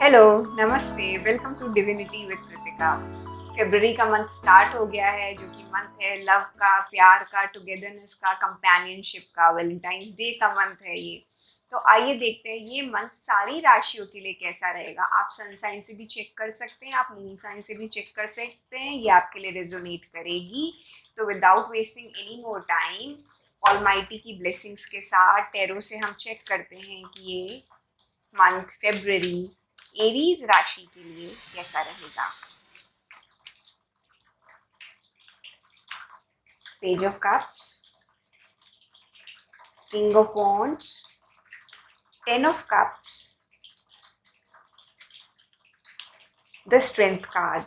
Hello, नमस्ते, welcome to divinity with Kritika. फरवरी का मंथ स्टार्ट हो गया है, जो कि मंथ है लव का, प्यार का, टुगेदरनेस का, कंपेनियनशिप का, वैलेंटाइंस डे का मंथ है ये। तो आइए देखते हैं ये मंथ सारी राशियों के लिए कैसा रहेगा। आप सन साइन से भी चेक कर सकते हैं, आप मून साइन से भी चेक कर सकते हैं, ये आपके लिए रेजोनेट करेगी। तो without wasting any more time, almighty की ब्लेसिंग्स के साथ टैरो से हम चेक करते हैं कि ये मंथ फेब्रुअरी एरीज राशि के लिए कैसा रहेगा। Page of cups, king of wands, 10 of cups, the strength card.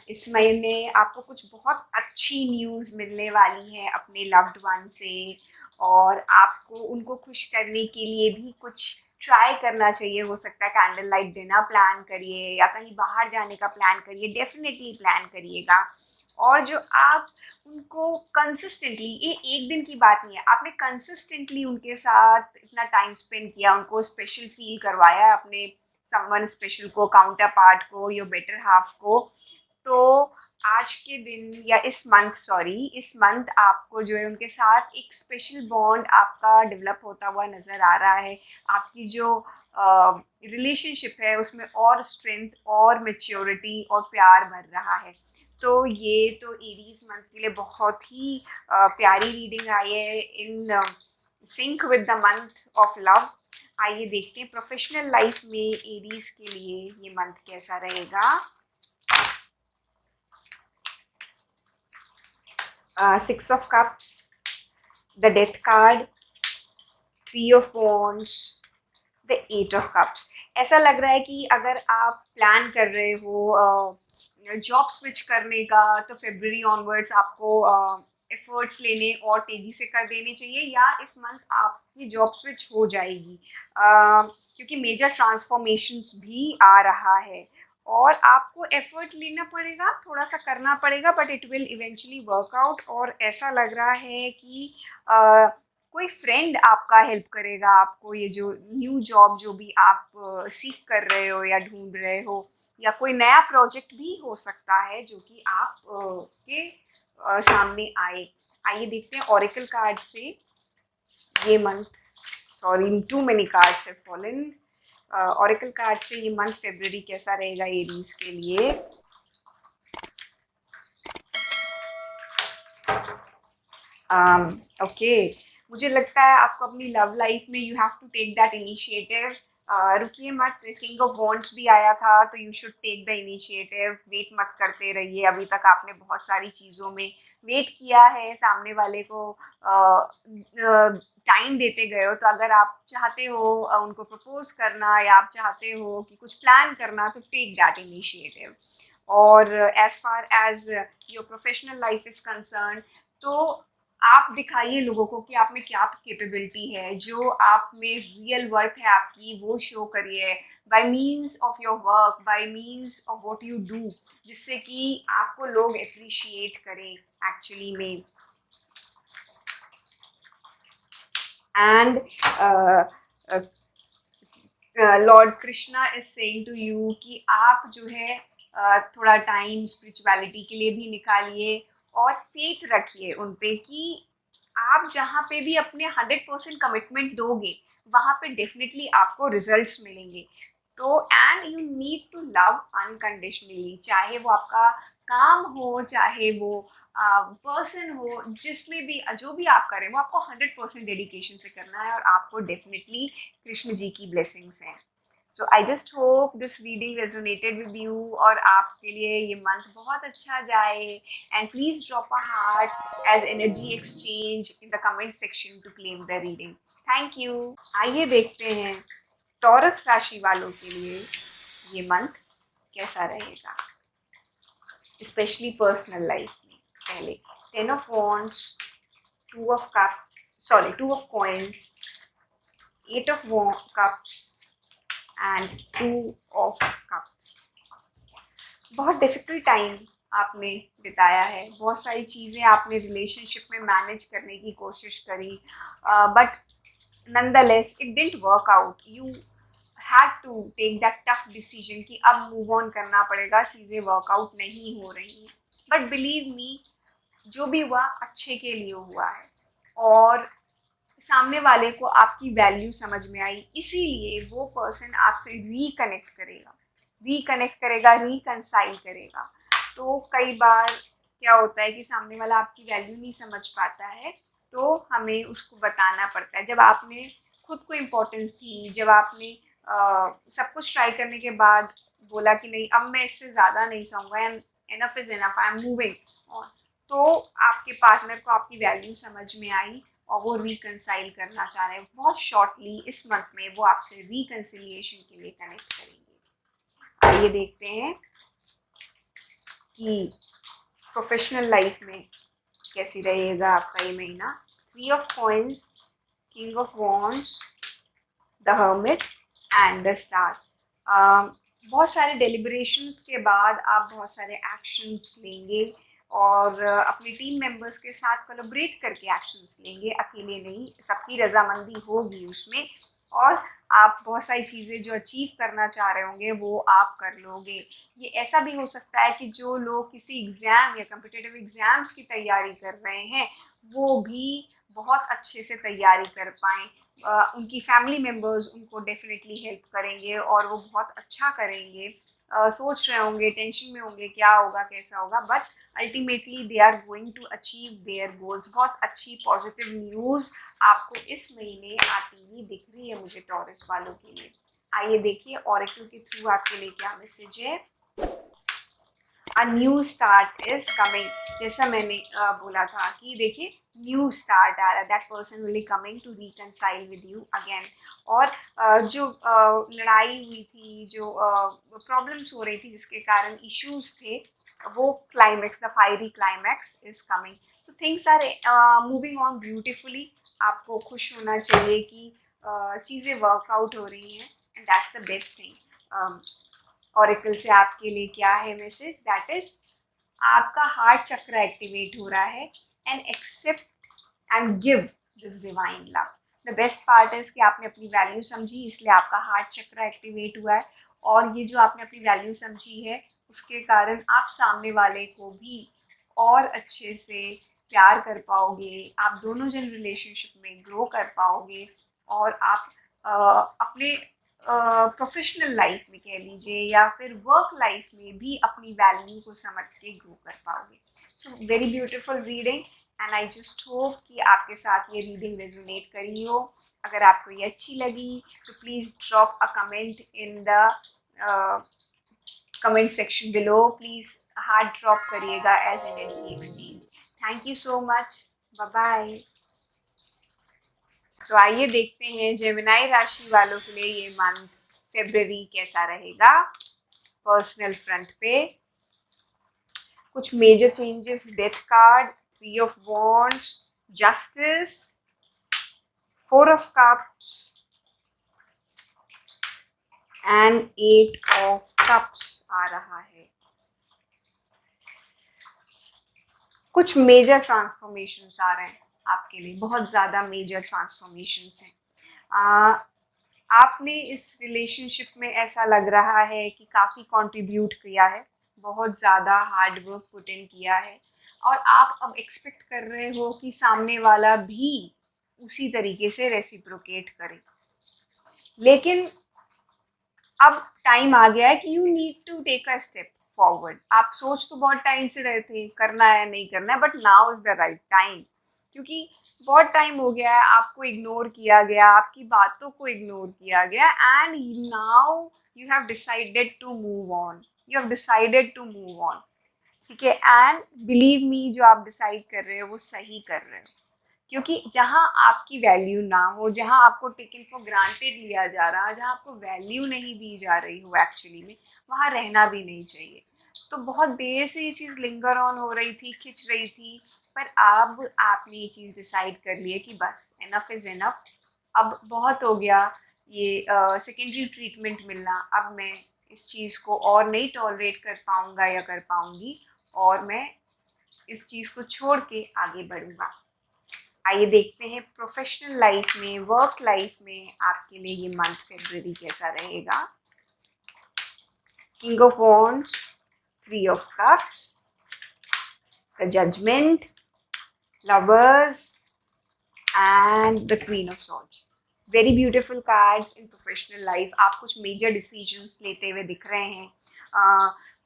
इस महीने आपको कुछ बहुत अच्छी न्यूज़ मिलने वाली है अपने लव्ड वन से, और आपको उनको खुश करने के लिए भी कुछ ट्राई करना चाहिए। हो सकता है कैंडल लाइट डिनर प्लान करिए या कहीं बाहर जाने का प्लान करिए, डेफिनेटली प्लान करिएगा। और जो आप उनको कंसिस्टेंटली, ये एक दिन की बात नहीं है, आपने कंसिस्टेंटली उनके साथ इतना टाइम स्पेंड किया, उनको स्पेशल फील करवाया, अपने समवन स्पेशल को, काउंटर पार्ट को, योर बेटर हाफ को। तो आज के दिन या इस मंथ आपको जो है उनके साथ एक स्पेशल बॉन्ड आपका डेवलप होता हुआ नज़र आ रहा है। आपकी जो रिलेशनशिप है उसमें और स्ट्रेंथ और मेच्योरिटी और प्यार भर रहा है। तो ये तो एरीज मंथ के लिए बहुत ही प्यारी रीडिंग आई है, in sync with the month of love. आइए देखते हैं प्रोफेशनल लाइफ में एरीज के लिए ये मंथ कैसा रहेगा। 6 of cups, the death card, 3 of wands, the 8 of cups. ऐसा लग रहा है कि अगर आप प्लान कर रहे हो जॉब स्विच करने का, तो फेब्रुअरी ऑनवर्ड्स आपको एफर्ट्स लेने और तेज़ी से कर देने चाहिए, या इस मंथ आपकी जॉब स्विच हो जाएगी, क्योंकि मेजर ट्रांसफॉर्मेशंस भी आ रहा है और आपको एफर्ट लेना पड़ेगा, थोड़ा सा करना पड़ेगा, but it will eventually work out. और ऐसा लग रहा है कि कोई फ्रेंड आपका हेल्प करेगा आपको, ये जो न्यू जॉब जो भी आप सीख कर रहे हो या ढूंढ रहे हो, या कोई नया प्रोजेक्ट भी हो सकता है जो कि आप के सामने आए। आइए देखते हैं ओरेकल कार्ड से ये month, sorry too many cards have fallen. Oracle card से ये मंथ फेब्रुअरी कैसा रहेगा एरीज के लिए। ओके, मुझे लगता है आपको अपनी लव लाइफ में you have to take that initiative. रुकिए मत, किंग ऑफ वॉन्ड्स भी आया था, तो you should take the initiative. Wait मत करते रहिए, अभी तक आपने बहुत सारी चीज़ों में वेट किया है, सामने वाले को टाइम देते गए हो। तो अगर आप चाहते हो उनको प्रपोज करना, या आप चाहते हो कि कुछ प्लान करना, तो टेक दैट इनिशिएटिव। और as far as your professional life is concern, तो आप दिखाइए लोगों को कि आप में क्या कैपेबिलिटी है, जो आप में रियल वर्थ है आपकी, वो शो करिए by means of your work, by means of what you do, जिससे कि आपको लोग अप्रिशिएट करें एक्चुअली में। And lord Krishna is saying to you कि आप जो है थोड़ा टाइम स्पिरिचुअलिटी के लिए भी निकालिए, और फेथ रखिए उन पे कि आप जहाँ पे भी अपने 100% कमिटमेंट दोगे, वहाँ पे डेफिनेटली आपको रिजल्ट्स मिलेंगे। तो and you need to love unconditionally, चाहे वो आपका काम हो, चाहे वो पर्सन हो, जिसमें भी जो भी आप करें वो आपको 100% डेडिकेशन से करना है, और आपको डेफिनेटली कृष्ण जी की ब्लेसिंग्स हैं। So I just hope this reading resonated with you, और आपके लिए ये मंथ बहुत अच्छा जाए। And please drop a heart as energy exchange in the comment section to claim the reading. Thank you. आइए देखते हैं टॉरस राशि वालों के लिए ये मंथ कैसा रहेगा, स्पेशली पर्सनल लाइफ में। पहले 10 of wands, 2 of cup, sorry 2 of coins, 8 of cups and 2 of cups. बहुत डिफिकल्ट टाइम आपने बिताया है, बहुत सारी चीज़ें आपने रिलेशनशिप में मैनेज करने की कोशिश करी, but nonetheless it didn't work out. You had to to take that tough decision कि अब मूव ऑन करना पड़ेगा, चीज़ें वर्कआउट नहीं हो रही हैं, बट बिलीव मी जो भी हुआ अच्छे के लिए हुआ है और सामने वाले को आपकी वैल्यू समझ में आई, इसीलिए वो पर्सन आपसे रिकनेक्ट करेगा, रिकनसाइल करेगा। तो कई बार क्या होता है कि सामने वाला आपकी वैल्यू नहीं समझ पाता है, तो हमें उसको बताना पड़ता है। जब आपने खुद को इम्पोर्टेंस दी, जब आपने सब कुछ ट्राई करने के बाद बोला कि नहीं अब मैं इससे ज़्यादा नहीं सहूँगा, and enough is enough, I am moving on, तो आपके पार्टनर को आपकी वैल्यू समझ में आई और वो रिकनसाइल करना चाह रहे हैं। बहुत शॉर्टली इस मंथ में वो आपसे रिकनसिलिएशन के लिए कनेक्ट करेंगे। आइए देखते हैं कि प्रोफेशनल लाइफ में कैसी रहेगा आपका ये महीना। 3 of coins, king of wands, the hermit and the star. बहुत सारे डेलिब्रेशंस के बाद आप बहुत सारे एक्शंस लेंगे और अपने टीम मेंबर्स के साथ कोलैबोरेट करके एक्शंस लेंगे, अकेले नहीं, सबकी रजामंदी होगी उसमें, और आप बहुत सारी चीज़ें जो अचीव करना चाह रहे होंगे वो आप कर लोगे। ये ऐसा भी हो सकता है कि जो लोग किसी एग्ज़ाम या कम्पिटिटिव एग्ज़ाम्स की तैयारी कर रहे हैं वो भी बहुत अच्छे से तैयारी कर पाएँ। उनकी फैमिली मेम्बर्स उनको डेफिनेटली हेल्प करेंगे और वो बहुत अच्छा करेंगे। सोच रहे होंगे, टेंशन में होंगे, क्या होगा कैसा होगा, but ultimately they are going to achieve their goals. बहुत अच्छी पॉजिटिव न्यूज़ आपको इस महीने आती हुई दिख रही है मुझे टॉरस वालों के लिए। आइए देखिए ऑरेकल के थ्रू आपके लिए क्या मैसेज है। A new start is coming. जैसा मैंने बोला था कि देखिए न्यू स्टार्ट आ रहा है, that person will be coming to reconcile with you again. और जो लड़ाई हुई थी, जो प्रॉब्लम्स हो रही थी, जिसके कारण इश्यूज थे, वो climax, the fiery climax is coming. तो things are moving on beautifully. आपको खुश होना चाहिए कि चीज़ें वर्कआउट हो रही हैं, and that's the best thing. Oracle से आपके लिए क्या है मैसेज, दैट इज आपका हार्ट चक्र एक्टिवेट हो रहा है, and accept and give this divine love. The best part is कि आपने अपनी वैल्यू समझी, इसलिए आपका हार्ट चक्र एक्टिवेट हुआ है, और ये जो आपने अपनी वैल्यू समझी है उसके कारण आप सामने वाले को भी और अच्छे से प्यार कर पाओगे, आप दोनों जन रिलेशनशिप में ग्रो कर पाओगे, और आप अपने प्रोफेशनल लाइफ में कह लीजिए या फिर वर्क लाइफ में भी अपनी वैल्यू को समझ के ग्रो कर पाओगे। So very beautiful reading, and I just hope कि आपके साथ ये रीडिंग रेजोनेट करी हो। अगर आपको ये अच्छी लगी तो please drop a comment in the comment section below. Please heart drop करिएगा as energy exchange. Thank you so much, bye bye. तो आइए देखते हैं जेमिनाई राशि वालों के लिए ये मंथ फरवरी कैसा रहेगा पर्सनल फ्रंट पे। कुछ major changes, death card, 3 of wands, justice, 4 of cups and 8 of cups आ रहा है। कुछ मेजर ट्रांसफॉर्मेशंस आ रहे हैं आपके लिए, बहुत ज़्यादा मेजर ट्रांसफॉर्मेशंस हैं। आपने इस रिलेशनशिप में ऐसा लग रहा है कि काफ़ी कंट्रीब्यूट किया है, बहुत ज़्यादा हार्ड वर्क पुट इन किया है, और आप अब एक्सपेक्ट कर रहे हो कि सामने वाला भी उसी तरीके से रेसिप्रोकेट करे। लेकिन अब टाइम आ गया है कि you need to take a step forward. आप सोच तो बहुत टाइम से रहे थे करना है नहीं करना है, but now is the right time, क्योंकि बहुत टाइम हो गया है आपको इग्नोर किया गया, आपकी बातों को इग्नोर किया गया, and now you have decided to move on, you have decided to move on. ठीक है, एंड बिलीव मी जो आप डिसाइड कर रहे हो वो सही कर रहे हो, क्योंकि जहाँ आपकी वैल्यू ना हो, जहाँ आपको टेकन फॉर ग्रांटेड लिया जा रहा है, जहाँ आपको वैल्यू नहीं दी जा रही हो एक्चुअली में, वहाँ रहना भी नहीं चाहिए। तो बहुत देर से ये चीज़ लिंगर ऑन हो रही थी, खिंच रही थी, पर अब आपने ये चीज़ डिसाइड कर ली है कि बस इनफ इज़ इनफ, अब बहुत हो गया ये सेकेंडरी ट्रीटमेंट मिलना, अब मैं इस चीज़ को और नहीं टॉलरेट कर पाऊँगा या कर पाऊँगी, और मैं इस चीज़ को छोड़ के आगे बढ़ूँगा। आइए देखते हैं प्रोफेशनल लाइफ में, वर्क लाइफ में आपके लिए ये मंथ फरवरी कैसा रहेगा। King of Wands, Three of Cups, the Judgment, Lovers, and the Queen of Swords. Very beautiful cards in professional life. आप कुछ major decisions लेते हुए दिख रहे हैं.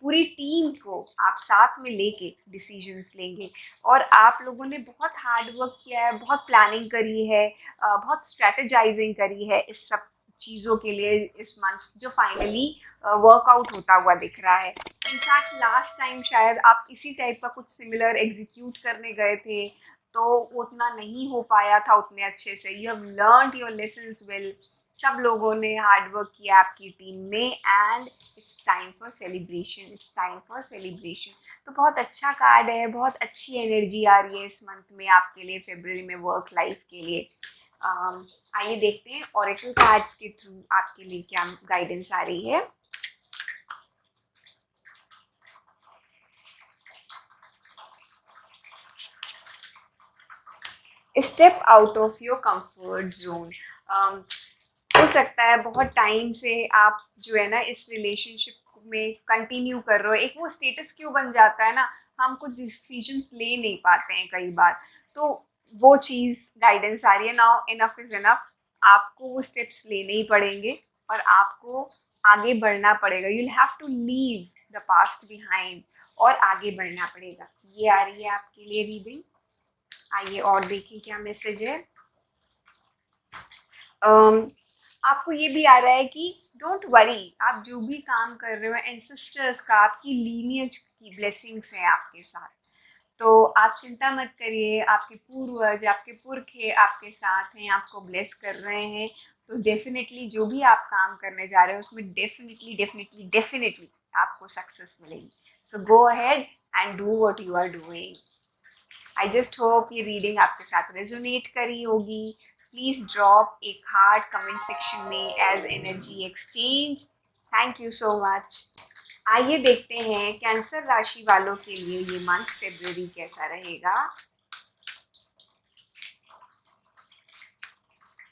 पूरी टीम को आप साथ में लेके डिसीजंस लेंगे और आप लोगों ने बहुत हार्ड वर्क किया है, बहुत प्लानिंग करी है, बहुत स्ट्रेटेजाइजिंग करी है इस सब चीज़ों के लिए इस मंथ, जो फाइनली वर्कआउट होता हुआ दिख रहा है. इनफैक्ट लास्ट टाइम शायद आप इसी टाइप का कुछ सिमिलर एग्जीक्यूट करने गए थे तो वो उतना नहीं हो पाया था उतने अच्छे से. You have learned your lessons well. सब लोगों ने हार्ड वर्क किया आपकी टीम में and it's time for celebration. It's time for celebration. तो बहुत अच्छा कार्ड है, बहुत अच्छी एनर्जी आ रही है इस मंथ में आपके लिए, फरवरी में वर्क लाइफ के लिए. आइए देखते हैं ऑरेकल कार्ड्स के थ्रू आपके लिए क्या गाइडेंस आ रही है. Step out of your comfort zone. हो सकता है बहुत टाइम से आप जो है ना इस रिलेशनशिप में कंटिन्यू कर रहे हो. एक वो स्टेटस क्यों बन जाता है ना, हम कुछ डिसीजंस ले नहीं पाते हैं कई बार, तो वो चीज़ गाइडेंस आ रही है. Now enough is enough. आपको वो स्टेप्स लेने ही पड़ेंगे और आपको आगे बढ़ना पड़ेगा. You will have to leave the past behind और आगे बढ़ना पड़ेगा. ये आ रही है आपके लिए रीडिंग. आइए और देखिए क्या मैसेज है. आपको ये भी आ रहा है कि डोंट वरी, आप जो भी काम कर रहे हो एंसेस्टर्स का, आपकी लीनियज की ब्लेसिंग्स हैं आपके साथ, तो आप चिंता मत करिए. आपके पूर्वज, आपके पुरखे आपके साथ हैं, आपको ब्लेस कर रहे हैं. तो डेफिनेटली जो भी आप काम करने जा रहे हो उसमें डेफिनेटली डेफिनेटली डेफिनेटली आपको सक्सेस मिलेगी. So go ahead and do what you are doing. I just hope ये रीडिंग आपके साथ रेजोनेट करी होगी. प्लीज़ ड्रॉप एक हार्ट कमेंट सेक्शन में as energy exchange. Thank you so much. आइए देखते हैं कैंसर राशि वालों के लिए ये मंथ फरवरी कैसा रहेगा.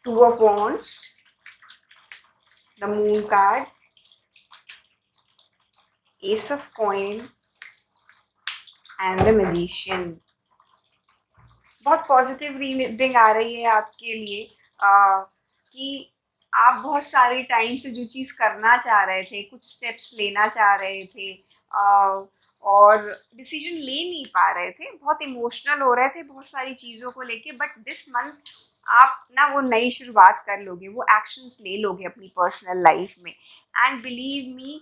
Two of wands, the moon card, S of coin and the magician. बहुत पॉजिटिव रीडिंग आ रही है आपके लिए कि आप बहुत सारे टाइम से जो चीज़ करना चाह रहे थे, कुछ स्टेप्स लेना चाह रहे थे और डिसीजन ले नहीं पा रहे थे, बहुत इमोशनल हो रहे थे बहुत सारी चीज़ों को लेके. बट दिस मंथ आप ना वो नई शुरुआत कर लोगे, वो एक्शंस ले लोगे अपनी पर्सनल लाइफ में. एंड बिलीव मी,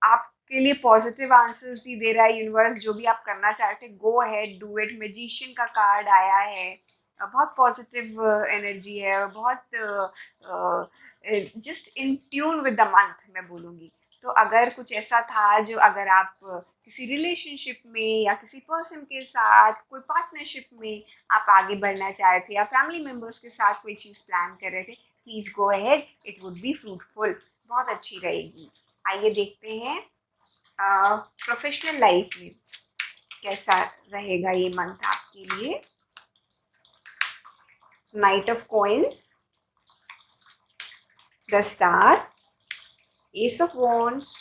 आपके लिए पॉजिटिव आंसर्स ही दे रहा है यूनिवर्स. जो भी आप करना चाहते go ahead, do it. Magician का कार्ड आया है. बहुत पॉजिटिव एनर्जी है, बहुत just in tune with the month मैं बोलूँगी. तो अगर कुछ ऐसा था जो, अगर आप किसी रिलेशनशिप में या किसी पर्सन के साथ कोई पार्टनरशिप में आप आगे बढ़ना चाह रहे थे या फैमिली मेम्बर्स के साथ कोई चीज़ प्लान कर रहे थे, please go ahead. It would be fruitful. बहुत अच्छी रहेगी. आइए देखते हैं प्रोफेशनल लाइफ में कैसा रहेगा ये मंथ आपके लिए. Night of coins, the star, S of wands,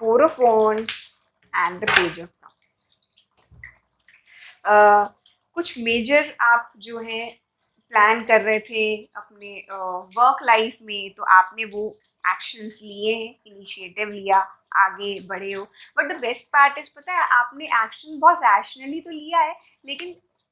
four of wands and the page of cups. कुछ मेजर आप जो है प्लान कर रहे थे अपने वर्क लाइफ में, तो आपने वो एक्शंस लिए हैं, इनिशिएटिव लिया, आगे बढ़े हो. But the best part is, पता है, आपने एक्शन बहुत रैशनली तो लिया है, लेकिन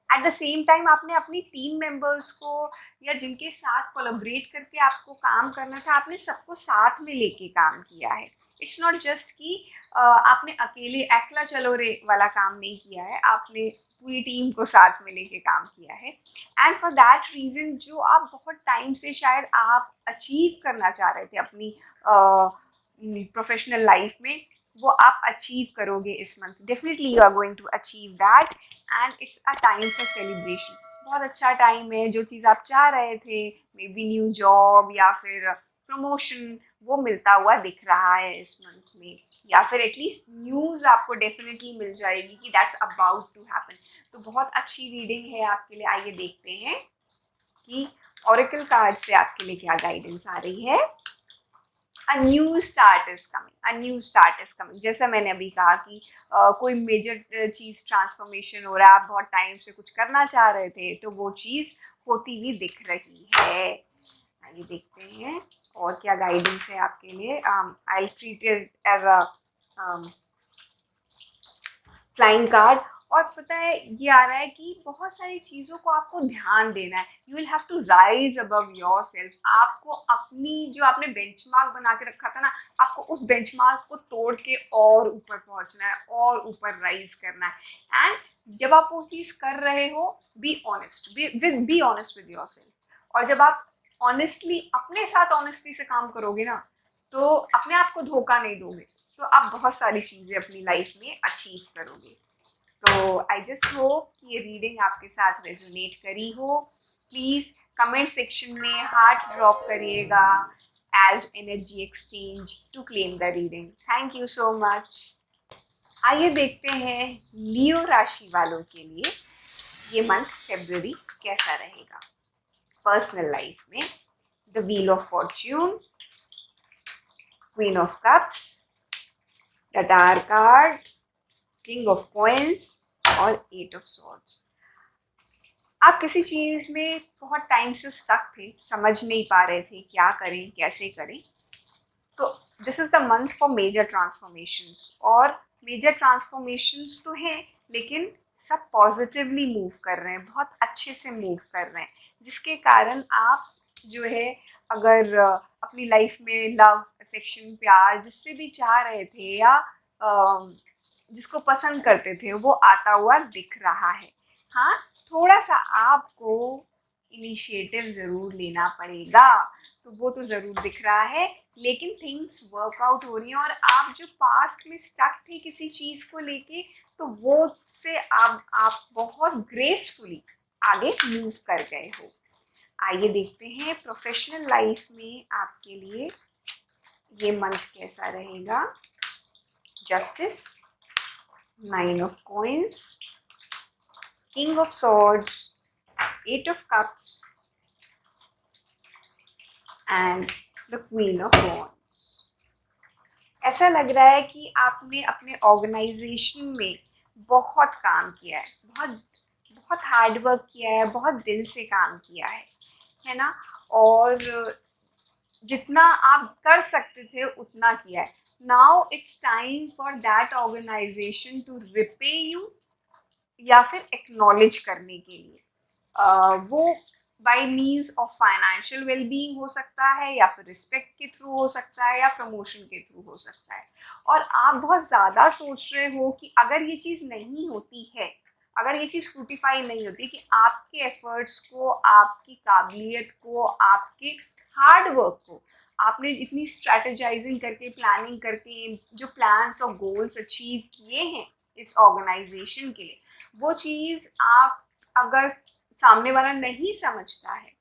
एट द सेम टाइम आपने अपनी टीम मेंबर्स को या जिनके साथ कोलैबोरेट करके आपको काम करना था, आपने सबको साथ में लेके काम किया है. इट्स नॉट जस्ट कि आपने अकेले एकला चलो रे वाला काम नहीं किया है, आपने पूरी टीम को साथ में लेके काम किया है. एंड फॉर दैट रीज़न जो आप बहुत टाइम से शायद आप अचीव करना चाह रहे थे अपनी प्रोफेशनल लाइफ में, वो आप अचीव करोगे इस month. Definitely you are going to achieve that and it's a time for celebration. बहुत अच्छा टाइम है. जो चीज़ आप चाह रहे थे, मे बी न्यू जॉब या फिर प्रमोशन, वो मिलता हुआ दिख रहा है इस मंथ में, या फिर एटलीस्ट न्यूज़ आपको डेफिनेटली मिल जाएगी कि दैट्स अबाउट टू हैपन. तो बहुत अच्छी रीडिंग है आपके लिए. आइए देखते हैं कि ऑरेकल कार्ड से आपके लिए क्या गाइडेंस आ रही है. A new start is coming, a new start is coming. जैसा मैंने अभी कहा कि कोई मेजर चीज़ ट्रांसफॉर्मेशन हो रहा है, आप बहुत टाइम से कुछ करना चाह रहे थे, तो वो चीज़ होती हुई दिख रही है। आइए देखते हैं और क्या गाइडेंस है आपके लिए। I treat it as a flying card. और पता है ये आ रहा है कि बहुत सारी चीज़ों को आपको ध्यान देना है। You will have to rise above yourself. आपको अपनी जो आपने बेंचमार्क बना के रखा था ना, आपको उस बेंचमार्क को तोड़ के और ऊपर पहुंचना है और ऊपर राइज करना है। एंड जब आप वो चीज़ कर रहे हो, be honest, be honest with your self. और जब आप ऑनेस्टली अपने साथ ऑनेस्टली से काम करोगे ना, तो अपने आप को धोखा नहीं दोगे, तो आप बहुत सारी चीज़ें अपनी लाइफ में अचीव करोगे। तो आई जस्ट होप कि ये रीडिंग आपके साथ रेजोनेट करी हो। प्लीज़ कमेंट सेक्शन में हार्ट ड्रॉप करिएगा as energy exchange to claim the reading. Thank you so much. आइए देखते हैं लियो राशि वालों के लिए ये मंथ फेब्रुअरी कैसा रहेगा। पर्सनल लाइफ में the wheel of Fortune, queen of cups, the tower card, king of coins और एट ऑफ सॉर्ड्स। आप किसी चीज़ में बहुत टाइम से स्टक थे, समझ नहीं पा रहे थे क्या करें कैसे करें। तो this is the month for major transformations. और मेजर ट्रांसफॉर्मेशंस तो हैं, लेकिन सब पॉजिटिवली मूव कर रहे हैं, बहुत अच्छे से मूव कर रहे हैं, जिसके कारण आप जो है अगर अपनी लाइफ में लव, अफेक्शन, प्यार जिससे भी चाह रहे थे या जिसको पसंद करते थे, वो आता हुआ दिख रहा है। हाँ, थोड़ा सा आपको इनिशिएटिव ज़रूर लेना पड़ेगा, तो वो तो ज़रूर दिख रहा है, लेकिन थिंग्स वर्कआउट हो रही हैं। और आप जो पास्ट में स्टक थे किसी चीज़ को लेके, तो वो से आप बहुत ग्रेसफुली आगे मूव कर गए हो। आइए देखते हैं प्रोफेशनल लाइफ में आपके लिए ये मंथ कैसा रहेगा। Justice, nine of coins, king of swords, eight of cups and the queen of wands. ऐसा लग रहा है कि आपने अपने ऑर्गेनाइजेशन में बहुत काम किया है, बहुत बहुत हार्ड वर्क किया है, बहुत दिल से काम किया है ना। और जितना आप कर सकते थे उतना किया है। Now it's time for that organization to repay you, या फिर एक्नॉलेज करने के लिए। वो by means of financial wellbeing हो सकता है, या फिर रिस्पेक्ट के थ्रू हो सकता है, या प्रमोशन के थ्रू हो सकता है। और आप बहुत ज़्यादा सोच रहे हो कि अगर ये चीज़ नहीं होती है, अगर ये चीज़ फ्रूटिफाई नहीं होती, कि आपके एफर्ट्स को, आपकी काबिलियत को, आपके हार्ड वर्क को, आपने इतनी स्ट्रैटेजाइजिंग करके, प्लानिंग करके जो प्लान्स और गोल्स अचीव किए हैं इस ऑर्गेनाइजेशन के लिए, वो चीज़ आप अगर सामने वाला नहीं समझता है,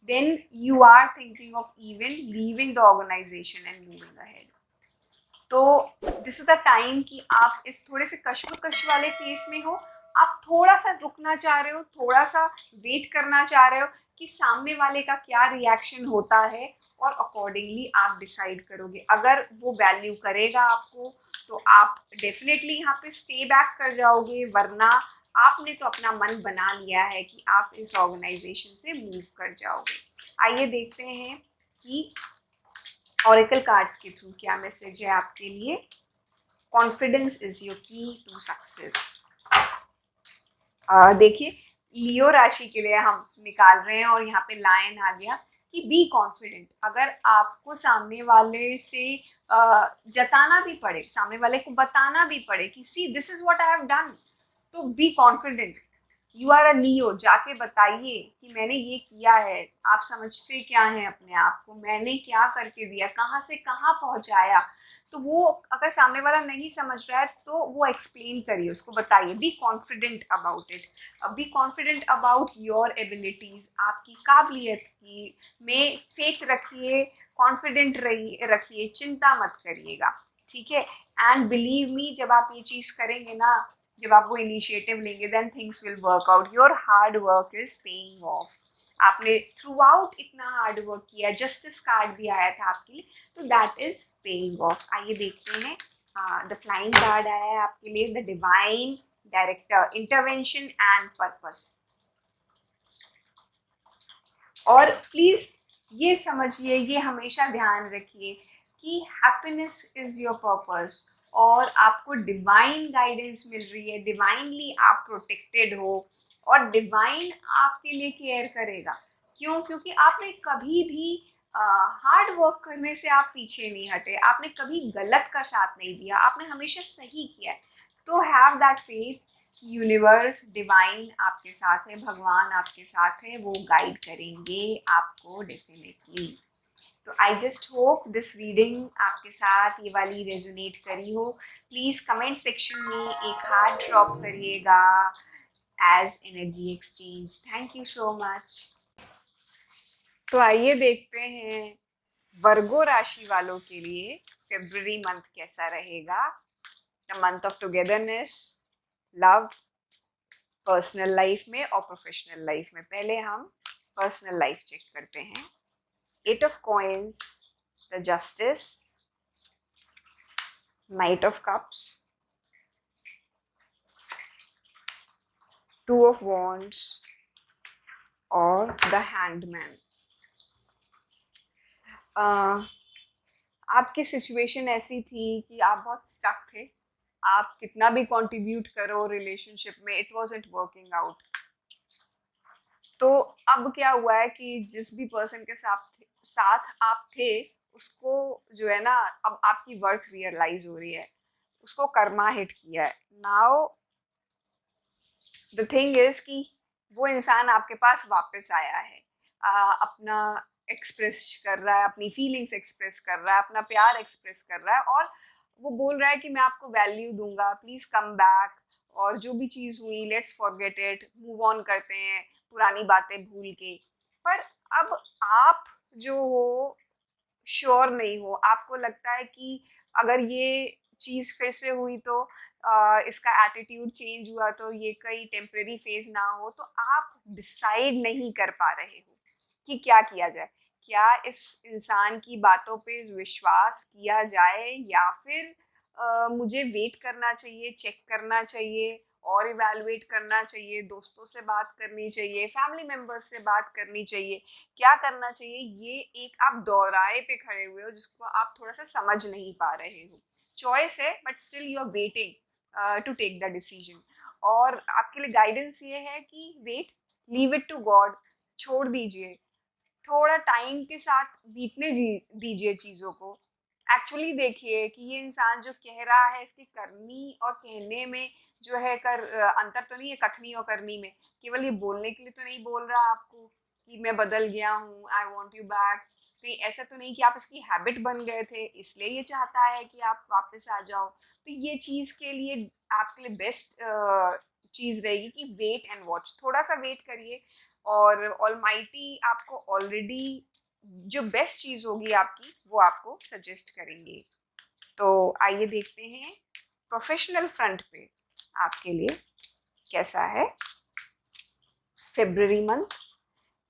then you are thinking of even leaving the organization and moving ahead. तो दिस इज द टाइम कि आप इस थोड़े से कश्मकश वाले फेस में हो। आप थोड़ा सा रुकना चाह रहे हो, थोड़ा सा वेट करना चाह रहे हो कि सामने वाले का क्या रिएक्शन होता है, और अकॉर्डिंगली आप डिसाइड करोगे। अगर वो वैल्यू करेगा आपको, तो आप डेफिनेटली यहाँ पे स्टे बैक कर जाओगे, वरना आपने तो अपना मन बना लिया है कि आप इस ऑर्गेनाइजेशन से मूव कर जाओगे। आइए देखते हैं कि ऑरेकल कार्ड्स के थ्रू क्या मैसेज है आपके लिए। कॉन्फिडेंस इज योर की टू सक्सेस। देखिए, लियो राशि के लिए हम निकाल रहे हैं और यहाँ पे लाइन आ गया कि बी कॉन्फिडेंट। अगर आपको सामने वाले से जताना भी पड़े, सामने वाले को बताना भी पड़े कि see this is what I have done, तो be confident. You are a Leo, जाके बताइए कि मैंने ये किया है। आप समझते क्या हैं अपने आप को, मैंने क्या करके दिया, कहाँ से कहाँ पहुँचाया। तो वो अगर सामने वाला नहीं समझ रहा है, तो वो एक्सप्लेन करिए, उसको बताइए। Be confident about it, be confident about your abilities, आपकी काबिलियत की में फेथ रखिए, कॉन्फिडेंट रखिए, चिंता मत करिएगा, ठीक है। एंड बिलीव मी, जब आप ये चीज़ करेंगे ना, जब आप वो इनिशिएटिव लेंगे, then things will work out. Your hard work is paying off. आपने थ्रू आउट इतना हार्ड वर्क किया, जस्टिस कार्ड भी आया था आपके लिए, तो दैट इज पेइंग ऑफ। आइए देखते हैं, द फ्लाइंग कार्ड आया है आपके लिए, the divine director, intervention and purpose. और प्लीज ये समझिए, ये हमेशा ध्यान रखिए कि हैप्पीनेस इज योर पर्पस, और आपको डिवाइन गाइडेंस मिल रही है, डिवाइनली आप प्रोटेक्टेड हो, और डिवाइन आपके लिए केयर करेगा। क्यों? क्योंकि आपने कभी भी हार्ड वर्क करने से आप पीछे नहीं हटे, आपने कभी गलत का साथ नहीं दिया, आपने हमेशा सही किया है। तो have that faith, universe, divine आपके साथ है, भगवान आपके साथ है, वो गाइड करेंगे आपको डेफिनेटली। तो I just hope this reading आपके साथ ये वाली रेजोनेट करी हो। प्लीज़ कमेंट सेक्शन में एक हार्ट ड्रॉप करिएगा as energy exchange. Thank you so much. तो आइए देखते हैं वर्गो राशि वालों के लिए फेब्रुअरी मंथ कैसा रहेगा। The month of togetherness, love, personal life में और प्रोफेशनल लाइफ में। पहले हम पर्सनल लाइफ चेक करते हैं। 8 of coins, the justice, night of cups, 2 of wands और द हैंगमैन। आपकी सिचुएशन ऐसी थी कि आप बहुत स्टक थे, आप कितना भी कंट्रीब्यूट करो रिलेशनशिप में, इट वाज़न्ट वर्किंग आउट। तो अब क्या हुआ है कि जिस भी पर्सन के साथ आप थे, उसको जो है ना, अब आपकी वर्थ रियलाइज हो रही है, उसको कर्मा हिट किया है। नाउ द थिंग इज कि वो इंसान आपके पास वापस आया है, अपना एक्सप्रेस कर रहा है, अपनी फीलिंग्स एक्सप्रेस कर रहा है, अपना प्यार एक्सप्रेस कर रहा है, और वो बोल रहा है कि मैं आपको वैल्यू दूंगा, प्लीज कम बैक, और जो भी चीज़ हुई let's forget it, move on करते हैं पुरानी बातें भूल के। पर अब आप जो हो श्योर नहीं हो, आपको लगता है कि अगर ये चीज़ फिर से हुई तो इसका एटीट्यूड चेंज हुआ तो ये कहीं टेम्परेरी फेज ना हो, तो आप डिसाइड नहीं कर पा रहे हो कि क्या किया जाए। क्या इस इंसान की बातों पे विश्वास किया जाए, या फिर मुझे वेट करना चाहिए, चेक करना चाहिए और इवैल्यूएट करना चाहिए, दोस्तों से बात करनी चाहिए, फैमिली मेम्बर्स से बात करनी चाहिए, क्या करना चाहिए? ये एक आप दोराहे पे खड़े हुए हो जिसको आप थोड़ा सा समझ नहीं पा रहे हो। चॉइस है but still you are waiting to take the decision. और आपके लिए गाइडेंस ये है कि wait, leave it to god, छोड़ दीजिए, थोड़ा टाइम के साथ बीतने दीजिए चीज़ों को। एक्चुअली देखिए कि ये इंसान जो कह रहा है, इसकी करनी और कहने में जो है अंतर तो नहीं है, कथनी और करनी में। केवल ये बोलने के लिए तो नहीं बोल रहा आपको कि मैं बदल गया हूँ, आई वॉन्ट यू बैक। कहीं ऐसा तो नहीं कि आप इसकी हैबिट बन गए थे इसलिए ये चाहता है कि आप वापस आ जाओ। तो ये चीज़ के लिए आपके लिए बेस्ट चीज़ रहेगी कि वेट एंड वॉच, थोड़ा सा वेट करिए, और ऑलमाइटी आपको ऑलरेडी जो बेस्ट चीज़ होगी आपकी वो आपको सजेस्ट करेंगे। तो आइए देखते हैं प्रोफेशनल फ्रंट पे आपके लिए कैसा है February month.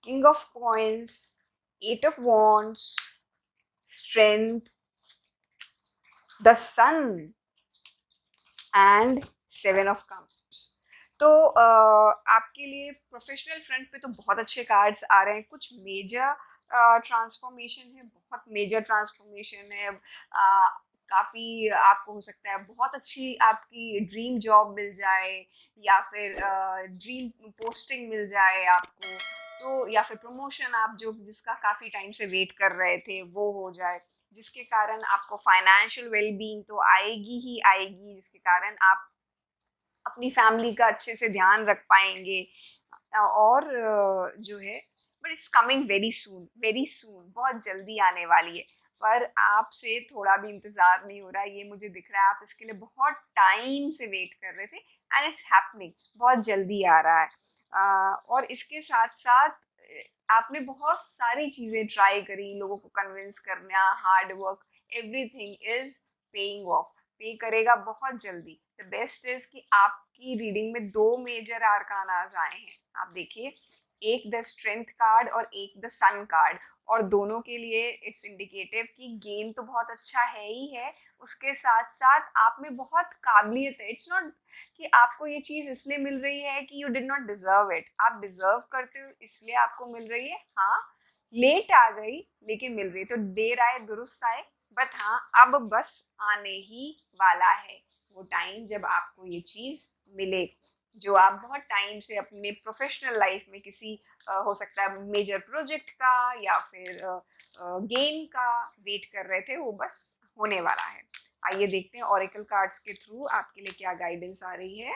King of coins, 8 of wands, strength, the sun and 7 of cups. तो आपके लिए प्रोफेशनल फ्रंट पे तो बहुत अच्छे कार्ड्स आ रहे हैं। कुछ मेजर ट्रांसफॉर्मेशन है, बहुत मेजर ट्रांसफॉर्मेशन है। काफ़ी आपको हो सकता है बहुत अच्छी आपकी ड्रीम जॉब मिल जाए, या फिर ड्रीम पोस्टिंग मिल जाए आपको, तो या फिर प्रमोशन आप जो जिसका काफ़ी टाइम से वेट कर रहे थे वो हो जाए, जिसके कारण आपको फाइनेंशियल वेलबींग तो आएगी ही आएगी, जिसके कारण आप अपनी फैमिली का अच्छे से ध्यान रख पाएंगे। और जो है, but it's coming very soon, very soon, बहुत जल्दी आने वाली है। पर आपसे थोड़ा भी इंतज़ार नहीं हो रहा है, ये मुझे दिख रहा है। आप इसके लिए बहुत टाइम से वेट कर रहे थे एंड इट्स हैपनिंग, बहुत जल्दी आ रहा है। और इसके साथ साथ आपने बहुत सारी चीज़ें ट्राई करी, लोगों को कन्विंस करना, hard work, everything is paying of, पे करेगा बहुत जल्दी। द बेस्ट इज कि आपकी रीडिंग में 2 मेजर आर्कानाज आए हैं। आप देखिए, एक द स्ट्रेंथ कार्ड और एक द सन कार्ड, और दोनों के लिए इट्स इंडिकेटिव कि गेम तो बहुत अच्छा है ही है, उसके साथ साथ आप में बहुत काबिलियत है। इट्स नॉट कि आपको ये चीज़ इसलिए मिल रही है कि you did not deserve it, आप डिजर्व करते हो इसलिए आपको मिल रही है। हाँ, लेट आ गई लेकिन मिल रही, तो देर आए दुरुस्त आए, बट हाँ अब बस आने ही वाला है वो टाइम जब आपको ये चीज़ मिले, जो आप बहुत टाइम से अपने प्रोफेशनल लाइफ में किसी हो सकता है मेजर प्रोजेक्ट का या फिर गेम का वेट कर रहे थे, वो बस होने वाला है। आइए देखते हैं ओरेकल कार्ड्स के थ्रू आपके लिए क्या गाइडेंस आ रही है।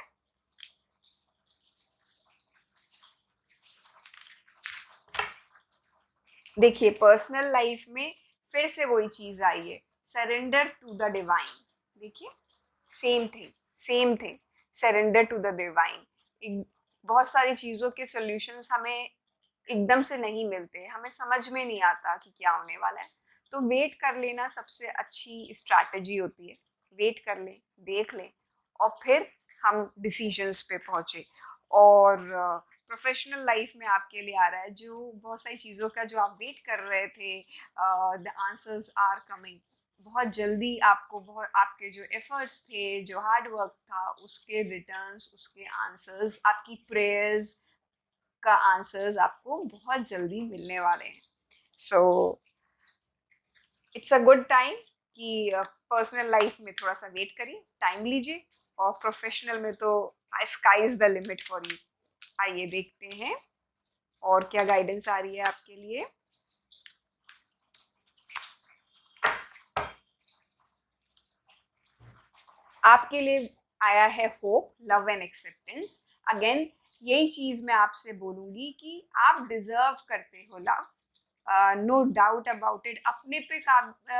देखिए, पर्सनल लाइफ में फिर से वही चीज आई है, सरेंडर टू द डिवाइन। देखिए, same thing, same thing, surrender to the divine. बहुत सारी चीज़ों के सॉल्यूशंस हमें एकदम से नहीं मिलते, हमें समझ में नहीं आता कि क्या होने वाला है, तो वेट कर लेना सबसे अच्छी स्ट्रैटेजी होती है। वेट कर लें, देख लें, और फिर हम डिसीजंस पे पहुँचे। और प्रोफेशनल लाइफ में आपके लिए आ रहा है जो बहुत सारी चीज़ों का जो आप वेट कर रहे थे, द आंसर्स आर कमिंग बहुत जल्दी। आपको बहुत आपके जो एफर्ट्स थे, जो हार्ड वर्क था, उसके रिटर्न्स, उसके आंसर्स, आपकी प्रेयर्स का आंसर्स आपको बहुत जल्दी मिलने वाले हैं। So it's a good time कि पर्सनल लाइफ में थोड़ा सा वेट करिए, टाइम लीजिए, और प्रोफेशनल में तो sky is the limit for you. आइए देखते हैं और क्या गाइडेंस आ रही है आपके लिए। आपके लिए आया है hope, love and acceptance. Again यही चीज मैं आपसे बोलूंगी कि आप डिजर्व करते हो love, no doubt about it. अपने पे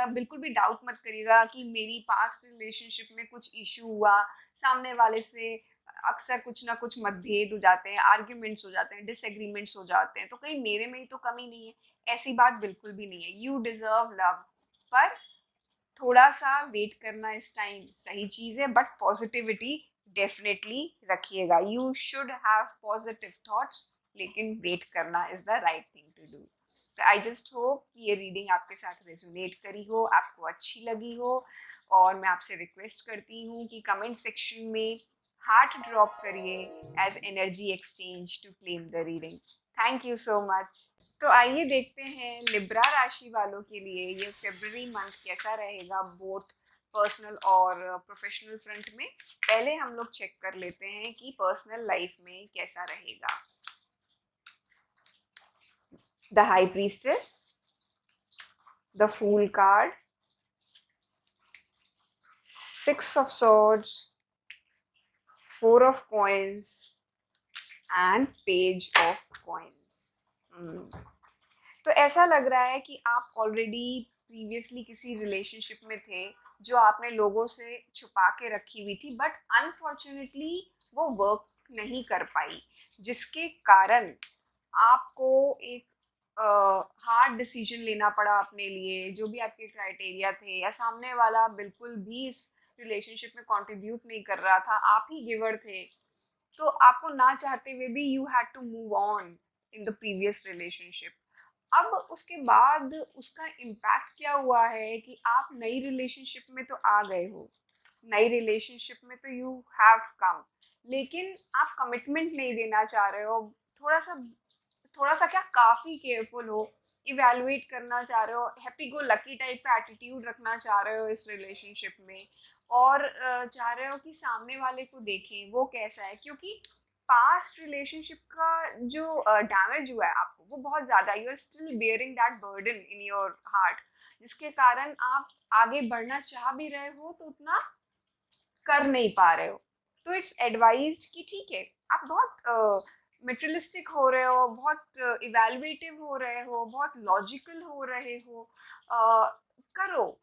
बिल्कुल भी डाउट मत करिएगा कि मेरी पास्ट रिलेशनशिप में कुछ इशू हुआ, सामने वाले से अक्सर कुछ ना कुछ मतभेद हो जाते हैं, आर्ग्यूमेंट्स हो जाते हैं, डिसएग्रीमेंट्स हो जाते हैं, तो कहीं मेरे में ही तो कमी नहीं है। ऐसी बात बिल्कुल भी नहीं है, यू डिजर्व लव। पर थोड़ा सा वेट करना इस टाइम सही चीज़ है, बट पॉजिटिविटी डेफिनेटली रखिएगा। You should have positive thoughts, लेकिन वेट करना is the right thing to do. तो आई जस्ट होप कि ये रीडिंग आपके साथ रेजोनेट करी हो, आपको अच्छी लगी हो, और मैं आपसे रिक्वेस्ट करती हूँ कि कमेंट सेक्शन में हार्ट ड्रॉप करिए as energy exchange to claim the reading. Thank you so much. तो आइए देखते हैं लिब्रा राशि वालों के लिए ये फरवरी मंथ कैसा रहेगा, बोथ पर्सनल और प्रोफेशनल फ्रंट में। पहले हम लोग चेक कर लेते हैं कि पर्सनल लाइफ में कैसा रहेगा। The high priestess, the fool card, six of swords, four of coins and page of coins. तो ऐसा लग रहा है कि आप ऑलरेडी प्रीवियसली किसी रिलेशनशिप में थे जो आपने लोगों से छुपा के रखी हुई थी, बट अनफॉर्चुनेटली वो वर्क नहीं कर पाई, जिसके कारण आपको एक हार्ड डिसीजन लेना पड़ा अपने लिए। जो भी आपके क्राइटेरिया थे, या सामने वाला बिल्कुल भी इस रिलेशनशिप में कंट्रीब्यूट नहीं कर रहा था, आप ही गिवर थे, तो आपको ना चाहते हुए भी you had to move on in the previous relationship. अब उसके बाद उसका इम्पैक्ट क्या हुआ है कि आप नई रिलेशनशिप में तो आ गए हो, नई रिलेशनशिप में तो यू हैव कम, लेकिन आप कमिटमेंट नहीं देना चाह रहे हो। थोड़ा सा, थोड़ा सा क्या, काफ़ी केयरफुल हो, इवेलुएट करना चाह रहे हो, हैप्पी गो लकी टाइप का एटीट्यूड रखना चाह रहे हो इस रिलेशनशिप में, और चाह रहे हो कि सामने वाले को देखें वो कैसा है, क्योंकि पास्ट रिलेशनशिप का जो डैमेज हुआ है आपको वो बहुत ज़्यादा, you are still bearing that burden in your heart, जिसके कारण आप आगे बढ़ना चाह भी रहे हो तो उतना कर नहीं पा रहे हो। तो इट्स एडवाइज्ड कि ठीक है, आप बहुत मेटेरियलिस्टिक हो रहे हो, बहुत इवेलुएटिव हो रहे हो, बहुत लॉजिकल हो रहे हो, करो,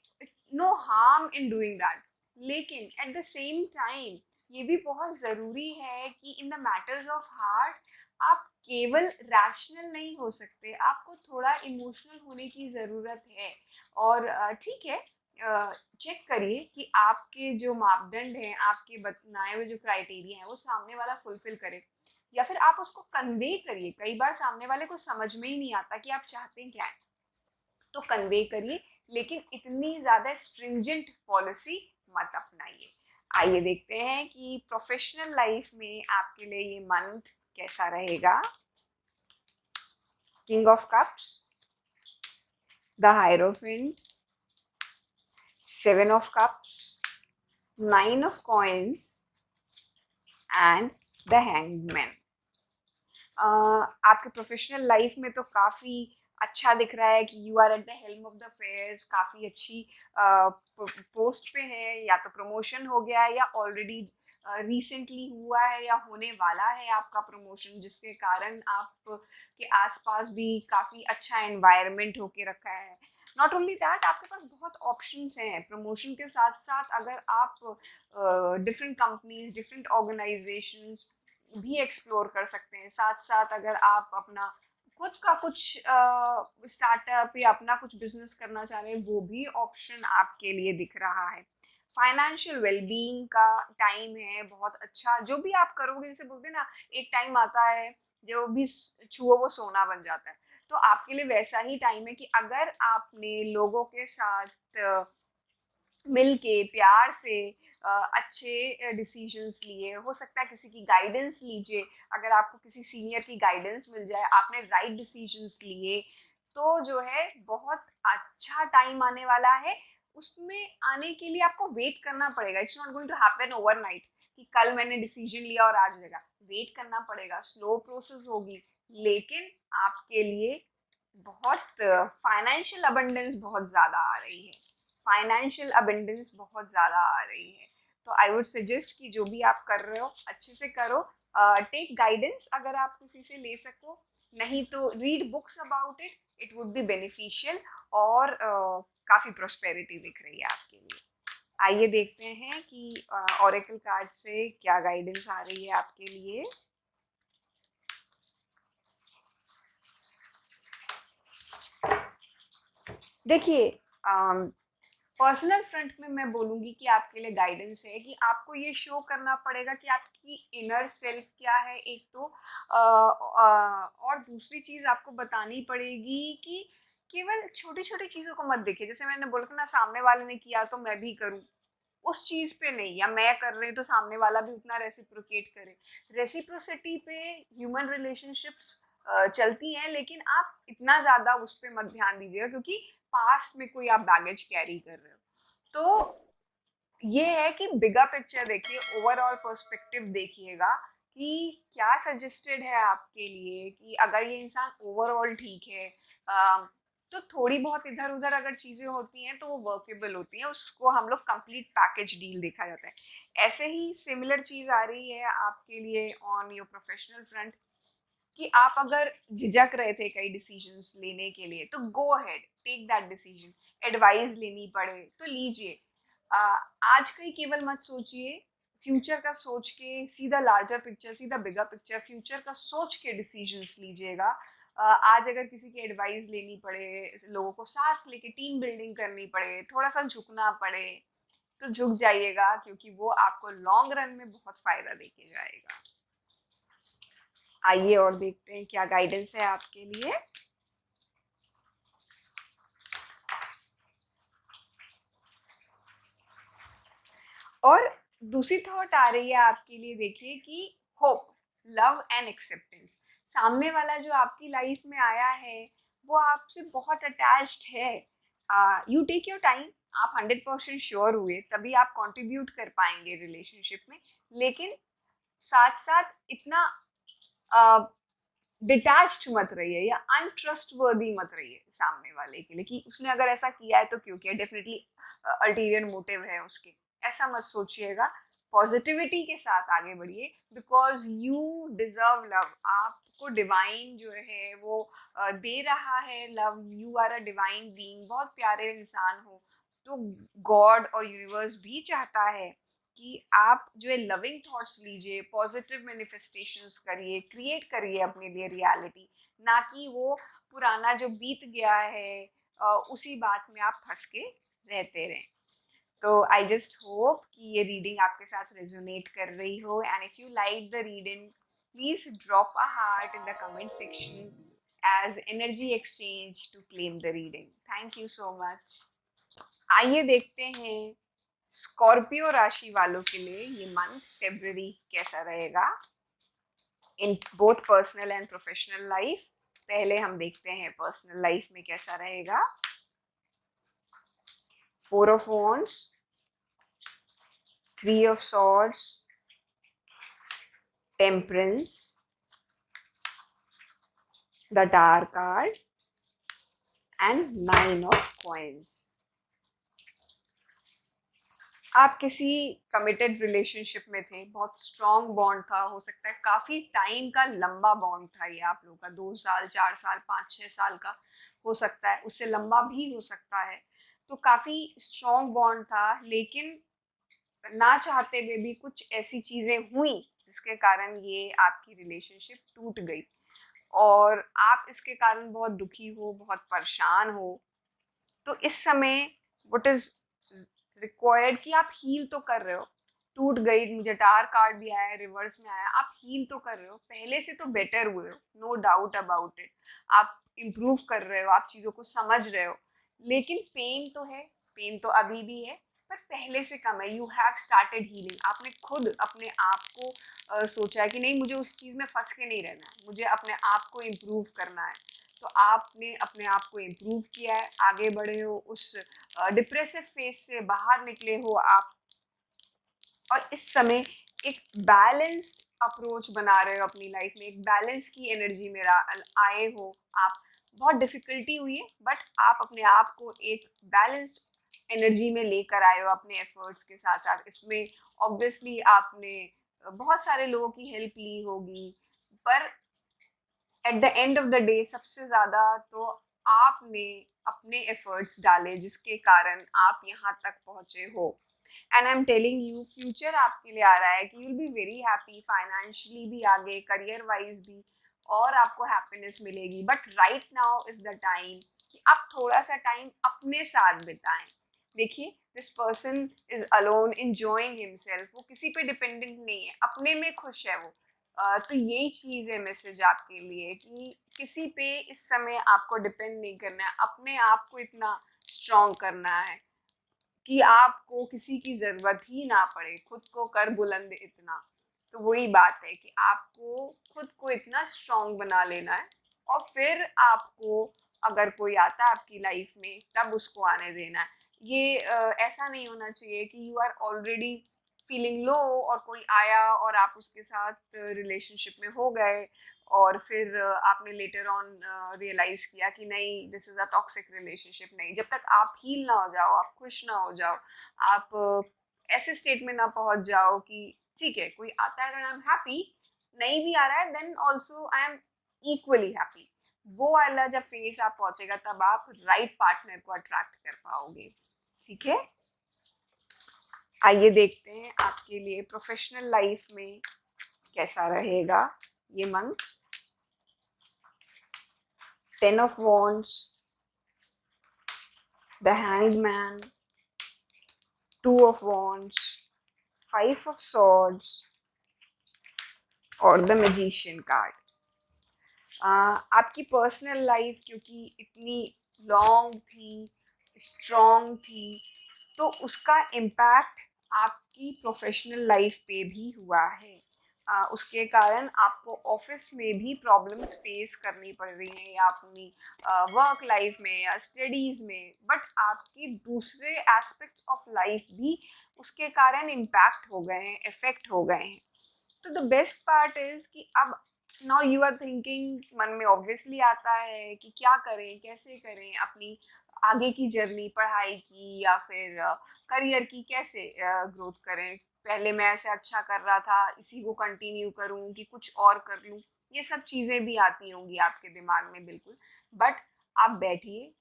no harm in doing that. लेकिन एट द सेम टाइम ये भी बहुत ज़रूरी है कि in the matters of heart आप केवल रैशनल नहीं हो सकते, आपको थोड़ा इमोशनल होने की ज़रूरत है। और ठीक है, चेक करिए कि आपके जो मापदंड हैं, आपके बताए हुए जो क्राइटेरिया हैं, वो सामने वाला फुलफिल करे। या फिर आप उसको कन्वे करिए। कई बार सामने वाले को समझ में ही नहीं आता कि आप चाहते क्या है, तो कन्वे करिए, लेकिन इतनी ज़्यादा स्ट्रिंजेंट पॉलिसी मत अपनाइए। आइए देखते हैं कि प्रोफेशनल लाइफ में आपके लिए ये मंथ कैसा रहेगा। King of cups, the hierophant, seven of cups, nine of coins and the hangman. आपके प्रोफेशनल लाइफ में तो काफ़ी अच्छा दिख रहा है कि you are at the helm of the affairs, काफ़ी अच्छी पोस्ट पे है, या तो प्रमोशन हो गया है या ऑलरेडी रिसेंटली हुआ है या होने वाला है आपका प्रमोशन, जिसके कारण आप के आसपास भी काफ़ी अच्छा एनवायरनमेंट होके रखा है। नॉट ओनली दैट, आपके पास बहुत ऑप्शंस हैं प्रमोशन के साथ साथ। अगर आप डिफरेंट कंपनीज, डिफरेंट ऑर्गेनाइजेशंस भी एक्सप्लोर कर सकते हैं। साथ साथ अगर आप अपना खुद का कुछ स्टार्टअप या अपना कुछ बिजनेस करना चाह रहे हैं, वो भी ऑप्शन आपके लिए दिख रहा है। फाइनेंशियल वेलबींग का टाइम है बहुत अच्छा। जो भी आप करोगे, जैसे बोलते हैं ना, एक टाइम आता है जो भी छुओ वो सोना बन जाता है, तो आपके लिए वैसा ही टाइम है कि अगर आपने लोगों के साथ मिल के प्यार से अच्छे डिसीजंस लिए, हो सकता है किसी की गाइडेंस लीजिए। अगर आपको किसी सीनियर की गाइडेंस मिल जाए, आपने राइट डिसीजंस लिए, तो जो है बहुत अच्छा टाइम आने वाला है। उसमें आने के लिए आपको वेट करना पड़ेगा। It's not going to happen overnight कि कल मैंने डिसीजन लिया और आज होगा। वेट करना पड़ेगा, स्लो प्रोसेस होगी, लेकिन आपके लिए बहुत फाइनेंशियल अबंडेंस बहुत ज़्यादा आ रही है। फाइनेंशियल अबंडेंस बहुत ज़्यादा आ रही है। तो आई वुड सजेस्ट कि जो भी आप कर रहे हो अच्छे से करो। टेक गाइडेंस अगर आप किसी से ले सको, नहीं तो read books about it, it would be beneficial. और काफ़ी प्रोस्पेरिटी दिख रही है आपके लिए। आइए देखते हैं कि ऑरेकल कार्ड से क्या गाइडेंस आ रही है आपके लिए। देखिए, पर्सनल फ्रंट में मैं बोलूँगी कि आपके लिए गाइडेंस है कि आपको ये शो करना पड़ेगा कि आपकी इनर सेल्फ क्या है, एक तो और दूसरी चीज़ आपको बतानी पड़ेगी कि केवल छोटी छोटी चीज़ों को मत देखिए। जैसे मैंने बोला था ना, सामने वाले ने किया तो मैं भी करूँ, उस चीज़ पे नहीं, या मैं कर रही तो सामने वाला भी उतना रेसिप्रोकेट करे। रेसिप्रोसिटी पे ह्यूमन रिलेशनशिप्स चलती हैं, लेकिन आप इतना ज़्यादा उस पर मत ध्यान दीजिएगा, क्योंकि पास्ट में कोई आप बैगेज कैरी कर रहे हो। तो ये है कि बिगर पिक्चर देखिए, ओवरऑल पर्सपेक्टिव देखिएगा कि क्या सजेस्टेड है आपके लिए, कि अगर ये इंसान ओवरऑल ठीक है, तो थोड़ी बहुत इधर उधर अगर चीज़ें होती हैं तो वो वर्केबल होती हैं, उसको हम लोग कंप्लीट पैकेज डील देखा जाता है। ऐसे ही सिमिलर चीज़ आ रही है आपके लिए ऑन योर प्रोफेशनल फ्रंट, कि आप अगर झिझक रहे थे कई डिसीजंस लेने के लिए, तो go ahead, take that decision. Advice लेनी पड़े तो लीजिए। आज का ही केवल मत सोचिए, फ्यूचर का सोच के, सीधा लार्जर पिक्चर, सीधा बिगर पिक्चर, फ्यूचर का सोच के डिसीजंस लीजिएगा। आज अगर किसी की एडवाइस लेनी पड़े, लोगों को साथ लेके टीम बिल्डिंग करनी पड़े, थोड़ा सा झुकना पड़े, तो झुक जाइएगा, क्योंकि वो आपको लॉन्ग रन में बहुत फायदा देके जाएगा। आइए और देखते हैं क्या गाइडेंस है आपके लिए। और दूसरी थॉट आ रही है आपके लिए, देखिए कि होप, लव एंड एक्सेप्टेंस। सामने वाला जो आपकी लाइफ में आया है, वो आपसे बहुत अटैच्ड है। You take your time. आप 100% श्योर हुए तभी आप कंट्रीब्यूट कर पाएंगे रिलेशनशिप में। लेकिन साथ साथ इतना डिटैच्ड मत रहिए या अनट्रस्टवर्दी मत रहिए सामने वाले के लिए, कि उसने अगर ऐसा किया है तो क्यों किया, डेफिनेटली अल्टीरियर मोटिव है उसके। ऐसा मत सोचिएगा। पॉजिटिविटी के साथ आगे बढ़िए, बिकॉज यू डिजर्व लव। आपको डिवाइन जो है वो दे रहा है love. You are a divine being, बहुत प्यारे इंसान हो। तो गॉड और यूनिवर्स भी चाहता है कि आप जो है लविंग थॉट्स लीजिए, पॉजिटिव मैनिफेस्टेशंस करिए, क्रिएट करिए अपने लिए रियलिटी, ना कि वो पुराना जो बीत गया है उसी बात में आप फंस के रहते रहें। तो आई जस्ट होप कि ये रीडिंग आपके साथ रेजोनेट कर रही हो, and if you like the reading, please drop a heart in the comment section as energy exchange to claim the reading. Thank you so much. आइए देखते हैं स्कॉर्पियो राशि वालों के लिए ये मंथ फेब्रुअरी कैसा रहेगा in both personal and professional life. पहले हम देखते हैं पर्सनल लाइफ में कैसा रहेगा। 4 of Wands, 3 of Swords, Temperance, the Tower card and 9 of Coins. आप किसी कमिटेड रिलेशनशिप में थे, बहुत स्ट्रॉन्ग बॉन्ड था, हो सकता है काफ़ी टाइम का लंबा बॉन्ड था ये आप लोगों का, 2 साल 4 साल 5-6 साल का हो सकता है, उससे लंबा भी हो सकता है। तो काफ़ी स्ट्रॉन्ग बॉन्ड था, लेकिन ना चाहते हुए भी कुछ ऐसी चीज़ें हुई जिसके कारण ये आपकी रिलेशनशिप टूट गई और आप इसके कारण बहुत दुखी हो, बहुत परेशान हो। तो इस समय व्हाट इज़ रिक्वायर्ड कि आप हील तो कर रहे हो। टूट गई, मुझे टार कार्ड भी आया है, रिवर्स में आया, आप हील तो कर रहे हो, पहले से तो बेटर हुए हो, नो डाउट अबाउट इट। आप इम्प्रूव कर रहे हो, आप चीज़ों को समझ रहे हो, लेकिन पेन तो है, पेन तो अभी भी है, पर पहले से कम है। You have started healing. आपने खुद अपने आप को सोचा है कि नहीं, मुझे उस चीज़ में फंस के नहीं रहना है, मुझे अपने आप को इम्प्रूव करना है। तो आपने अपने आप को इम्प्रूव किया है, आगे बढ़े हो, उस डिप्रेसिव फेज से बाहर निकले हो आप, और इस समय एक बैलेंस्ड अप्रोच बना रहे हो अपनी लाइफ में, एक बैलेंस की एनर्जी में आए हो आप। बहुत डिफिकल्टी हुई है, बट आप अपने आप को एक बैलेंस्ड एनर्जी में लेकर आए हो अपने एफर्ट्स के साथ साथ। इसमें ऑब्वियसली आपने बहुत सारे लोगों की हेल्प ली होगी, पर eight the end of the day सबसे ज़्यादा तो आपने अपने एफर्ट्स डाले, जिसके कारण आप यहाँ तक पहुँचे हो। And I am telling you, future आपके लिए आ रहा है कि you'll be very happy, financially भी आगे, करियर वाइज भी, और आपको हैप्पीनेस मिलेगी। But right now is the time कि आप थोड़ा सा टाइम अपने साथ बिताएं। देखिए, this person is alone enjoying himself, वो किसी पे डिपेंडेंट नहीं है, अपने में खुश है वो। तो यही चीज़ है मैसेज आपके लिए कि किसी पे इस समय आपको डिपेंड नहीं करना है, अपने आप को इतना स्ट्रॉन्ग करना है कि आपको किसी की ज़रूरत ही ना पड़े, खुद को कर बुलंद इतना। तो वही बात है कि आपको खुद को इतना स्ट्रॉन्ग बना लेना है, और फिर आपको अगर कोई आता है आपकी लाइफ में तब उसको आने देना है। ये ऐसा नहीं होना चाहिए कि you are already feeling low और कोई आया और आप उसके साथ रिलेशनशिप में हो गए, और फिर आपने लेटर ऑन रियलाइज किया कि नहीं, this is a toxic relationship. नहीं, जब तक आप हील ना हो जाओ, आप खुश ना हो जाओ, आप ऐसे स्टेट में ना पहुंच जाओ कि ठीक है, कोई आता है अगर आई एम हैप्पी, नहीं भी आ रहा है then also I am equally happy, वो वाला जब फेस आप पहुंचेगा तब आप राइट पार्टनर को अट्रैक्ट कर पाओगे। ठीक है, आइए देखते हैं आपके लिए प्रोफेशनल लाइफ में कैसा रहेगा ये month. 10 of Wands, the Hanged Man, 2 of Wands, 5 of Swords और द मैजिशियन कार्ड। आपकी पर्सनल लाइफ क्योंकि इतनी लॉन्ग थी, स्ट्रॉन्ग थी, तो उसका इम्पैक्ट आपकी प्रोफेशनल लाइफ पे भी हुआ है। उसके कारण आपको ऑफिस में भी प्रॉब्लम्स फेस करनी पड़ रही हैं, या अपनी वर्क लाइफ में या स्टडीज़ में, बट आपकी दूसरे एस्पेक्ट्स ऑफ लाइफ भी उसके कारण इम्पैक्ट हो गए हैं, इफेक्ट हो गए हैं। तो द बेस्ट पार्ट इज़ कि अब नाउ यू आर थिंकिंग, मन में ऑब्वियसली आता है कि क्या करें, कैसे करें, अपनी आगे की जर्नी, पढ़ाई की या फिर करियर की कैसे ग्रोथ करें। पहले मैं ऐसे अच्छा कर रहा था, इसी को कंटिन्यू करूं कि कुछ और कर लूं, ये सब चीज़ें भी आती होंगी आपके दिमाग में, बिल्कुल। बट आप बैठिए,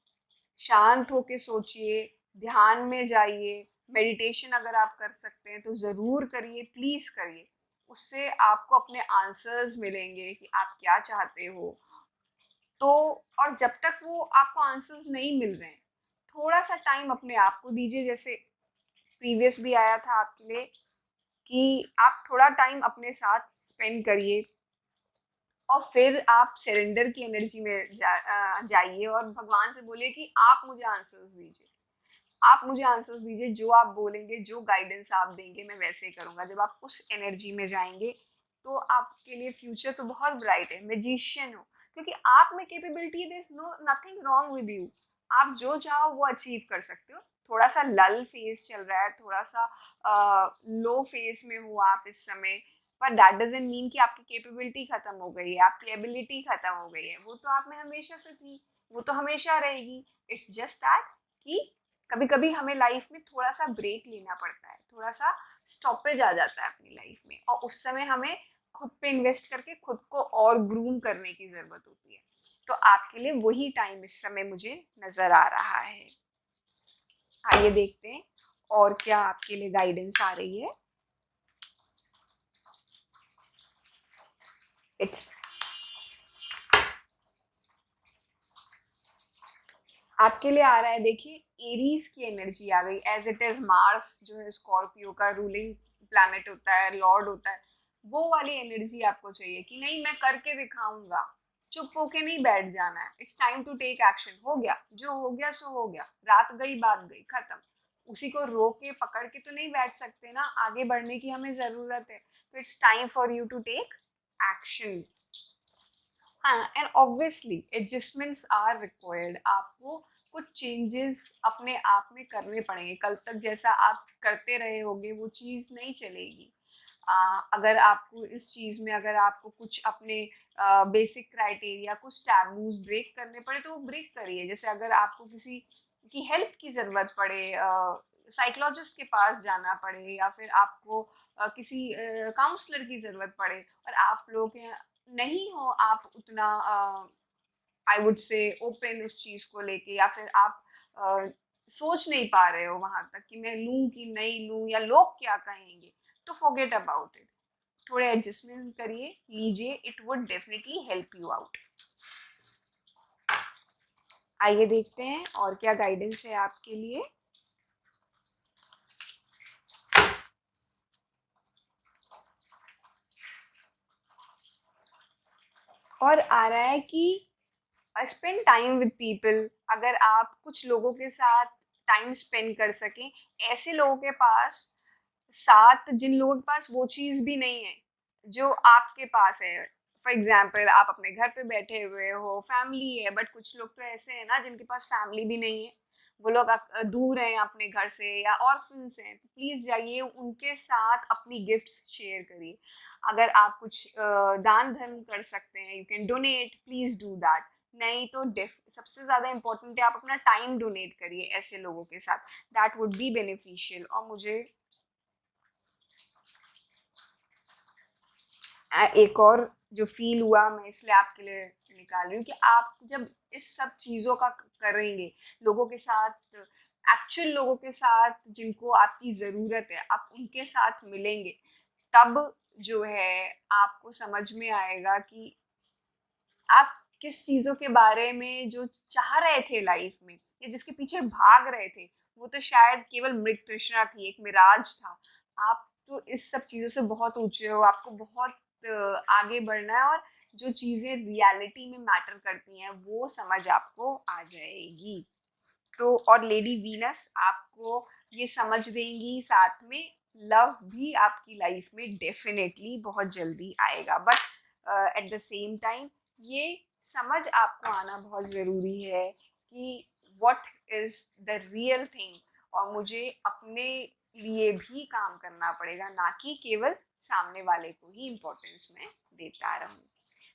शांत होके सोचिए, ध्यान में जाइए, मेडिटेशन अगर आप कर सकते हैं तो ज़रूर करिए, प्लीज़ करिए। उससे आपको अपने आंसर्स मिलेंगे कि आप क्या चाहते हो। तो और जब तक वो आपको आंसर्स नहीं मिल रहे हैं, थोड़ा सा टाइम अपने आप को दीजिए। जैसे प्रीवियस भी आया था आपके लिए कि आप थोड़ा टाइम अपने साथ स्पेंड करिए, और फिर आप सरेंडर की एनर्जी में जाइए और भगवान से बोलिए कि आप मुझे आंसर्स दीजिए, आप मुझे आंसर्स दीजिए, जो आप बोलेंगे, जो गाइडेंस आप देंगे मैं वैसे ही करूँगा। जब आप उस एनर्जी में जाएंगे तो आपके लिए फ्यूचर तो बहुत ब्राइट है, मैजिशियन हो, क्योंकि आप में capability, there is no nothing wrong with you. आप जो चाहो वो अचीव कर सकते हो। थोड़ा सा लल फेज चल रहा है, थोड़ा सा लो फेज में हो आप इस समय, पर दैट डजंट मीन कि आपकी कैपेबिलिटी खत्म हो गई है, आपकी एबिलिटी खत्म हो गई है। वो तो आप में हमेशा से थी, वो तो हमेशा रहेगी। इट्स जस्ट दैट कि कभी कभी हमें लाइफ में थोड़ा सा ब्रेक लेना पड़ता है, थोड़ा सा स्टॉपेज आ जाता है अपनी लाइफ में, और उस समय हमें खुद पे इन्वेस्ट करके खुद को और ग्रूम करने की ज़रूरत होती है। तो आपके लिए वही टाइम इस समय मुझे नज़र आ रहा है। आइए देखते हैं और क्या आपके लिए गाइडेंस आ रही है। इट्स आपके लिए आ रहा है, देखिए, एरीज की एनर्जी आ गई। एज इट इज मार्स जो है स्कॉर्पियो का रूलिंग प्लैनेट होता है, लॉर्ड होता है, वो वाली एनर्जी आपको चाहिए कि नहीं मैं करके दिखाऊंगा, चुप होके नहीं बैठ जाना है। It's time to take action. हो गया जो हो गया सो हो गया, रात गई बात गई, खत्म। उसी को रोक के पकड़ के तो नहीं बैठ सकते ना, आगे बढ़ने की हमें जरूरत है। तो it's time for you to take action. हाँ, and obviously adjustments are required. आपको कुछ चेंजेस अपने आप में करने पड़ेंगे। कल तक जैसा आप करते रहे होंगे वो चीज़ नहीं चलेगी। अगर आपको इस चीज़ में, अगर आपको कुछ अपने बेसिक क्राइटेरिया, कुछ टैबूज ब्रेक करने पड़े तो वो ब्रेक करिए। जैसे अगर आपको किसी की हेल्प की ज़रूरत पड़े, साइकोलॉजिस्ट के पास जाना पड़े, या फिर आपको किसी काउंसलर की ज़रूरत पड़े, और आप लोग नहीं हो आप उतना आई वुड से ओपन उस चीज़ को लेके, या फिर आप सोच नहीं पा रहे हो वहां तक कि मैं लूं कि नहीं लूं या लोग क्या कहेंगे, तो फॉरगेट अबाउट इट। थोड़े एडजस्टमेंट करिए, लीजिए, it would definitely help you out. आइए देखते हैं और क्या गाइडेंस है आपके लिए। और आ रहा है कि स्पेंड टाइम विद पीपल। अगर आप कुछ लोगों के साथ टाइम स्पेंड कर सकें, ऐसे लोगों के पास साथ जिन लोगों के पास वो चीज़ भी नहीं है जो आपके पास है। फॉर एग्जाम्पल, आप अपने घर पे बैठे हुए हो, फैमिली है, बट कुछ लोग तो ऐसे हैं ना जिनके पास फैमिली भी नहीं है, वो लोग दूर हैं अपने घर से या ऑर्फन्स हैं, तो प्लीज़ जाइए उनके साथ अपनी गिफ्ट्स शेयर करिए। अगर आप कुछ दान धर्म कर सकते हैं, you can donate, please do that. नहीं तो सबसे ज़्यादा इम्पोर्टेंट है आप अपना टाइम डोनेट करिए ऐसे लोगों के साथ, दैट वुड बी बेनिफिशियल। और मुझे एक और जो फील हुआ, मैं इसलिए आपके लिए निकाल रही हूँ कि आप जब इस सब चीज़ों का करेंगे, लोगों के साथ, एक्चुअल लोगों के साथ जिनको आपकी ज़रूरत है, आप उनके साथ मिलेंगे, तब जो है आपको समझ में आएगा कि आप किस चीज़ों के बारे में जो चाह रहे थे लाइफ में, या जिसके पीछे भाग रहे थे, वो तो शायद केवल मृग तृष्णा थी, एक मिराज था। आप तो इस सब चीज़ों से बहुत ऊंचे हो, आपको बहुत आगे बढ़ना है, और जो चीज़ें रियलिटी में मैटर करती हैं वो समझ आपको आ जाएगी। तो और लेडी वीनस आपको ये समझ देंगी, साथ में लव भी आपकी लाइफ में डेफिनेटली बहुत जल्दी आएगा। But at the same time ये समझ आपको आना बहुत ज़रूरी है कि what is the real thing, और मुझे अपने लिए भी काम करना पड़ेगा, ना कि केवल सामने वाले को ही इम्पोर्टेंस में देता रहूं।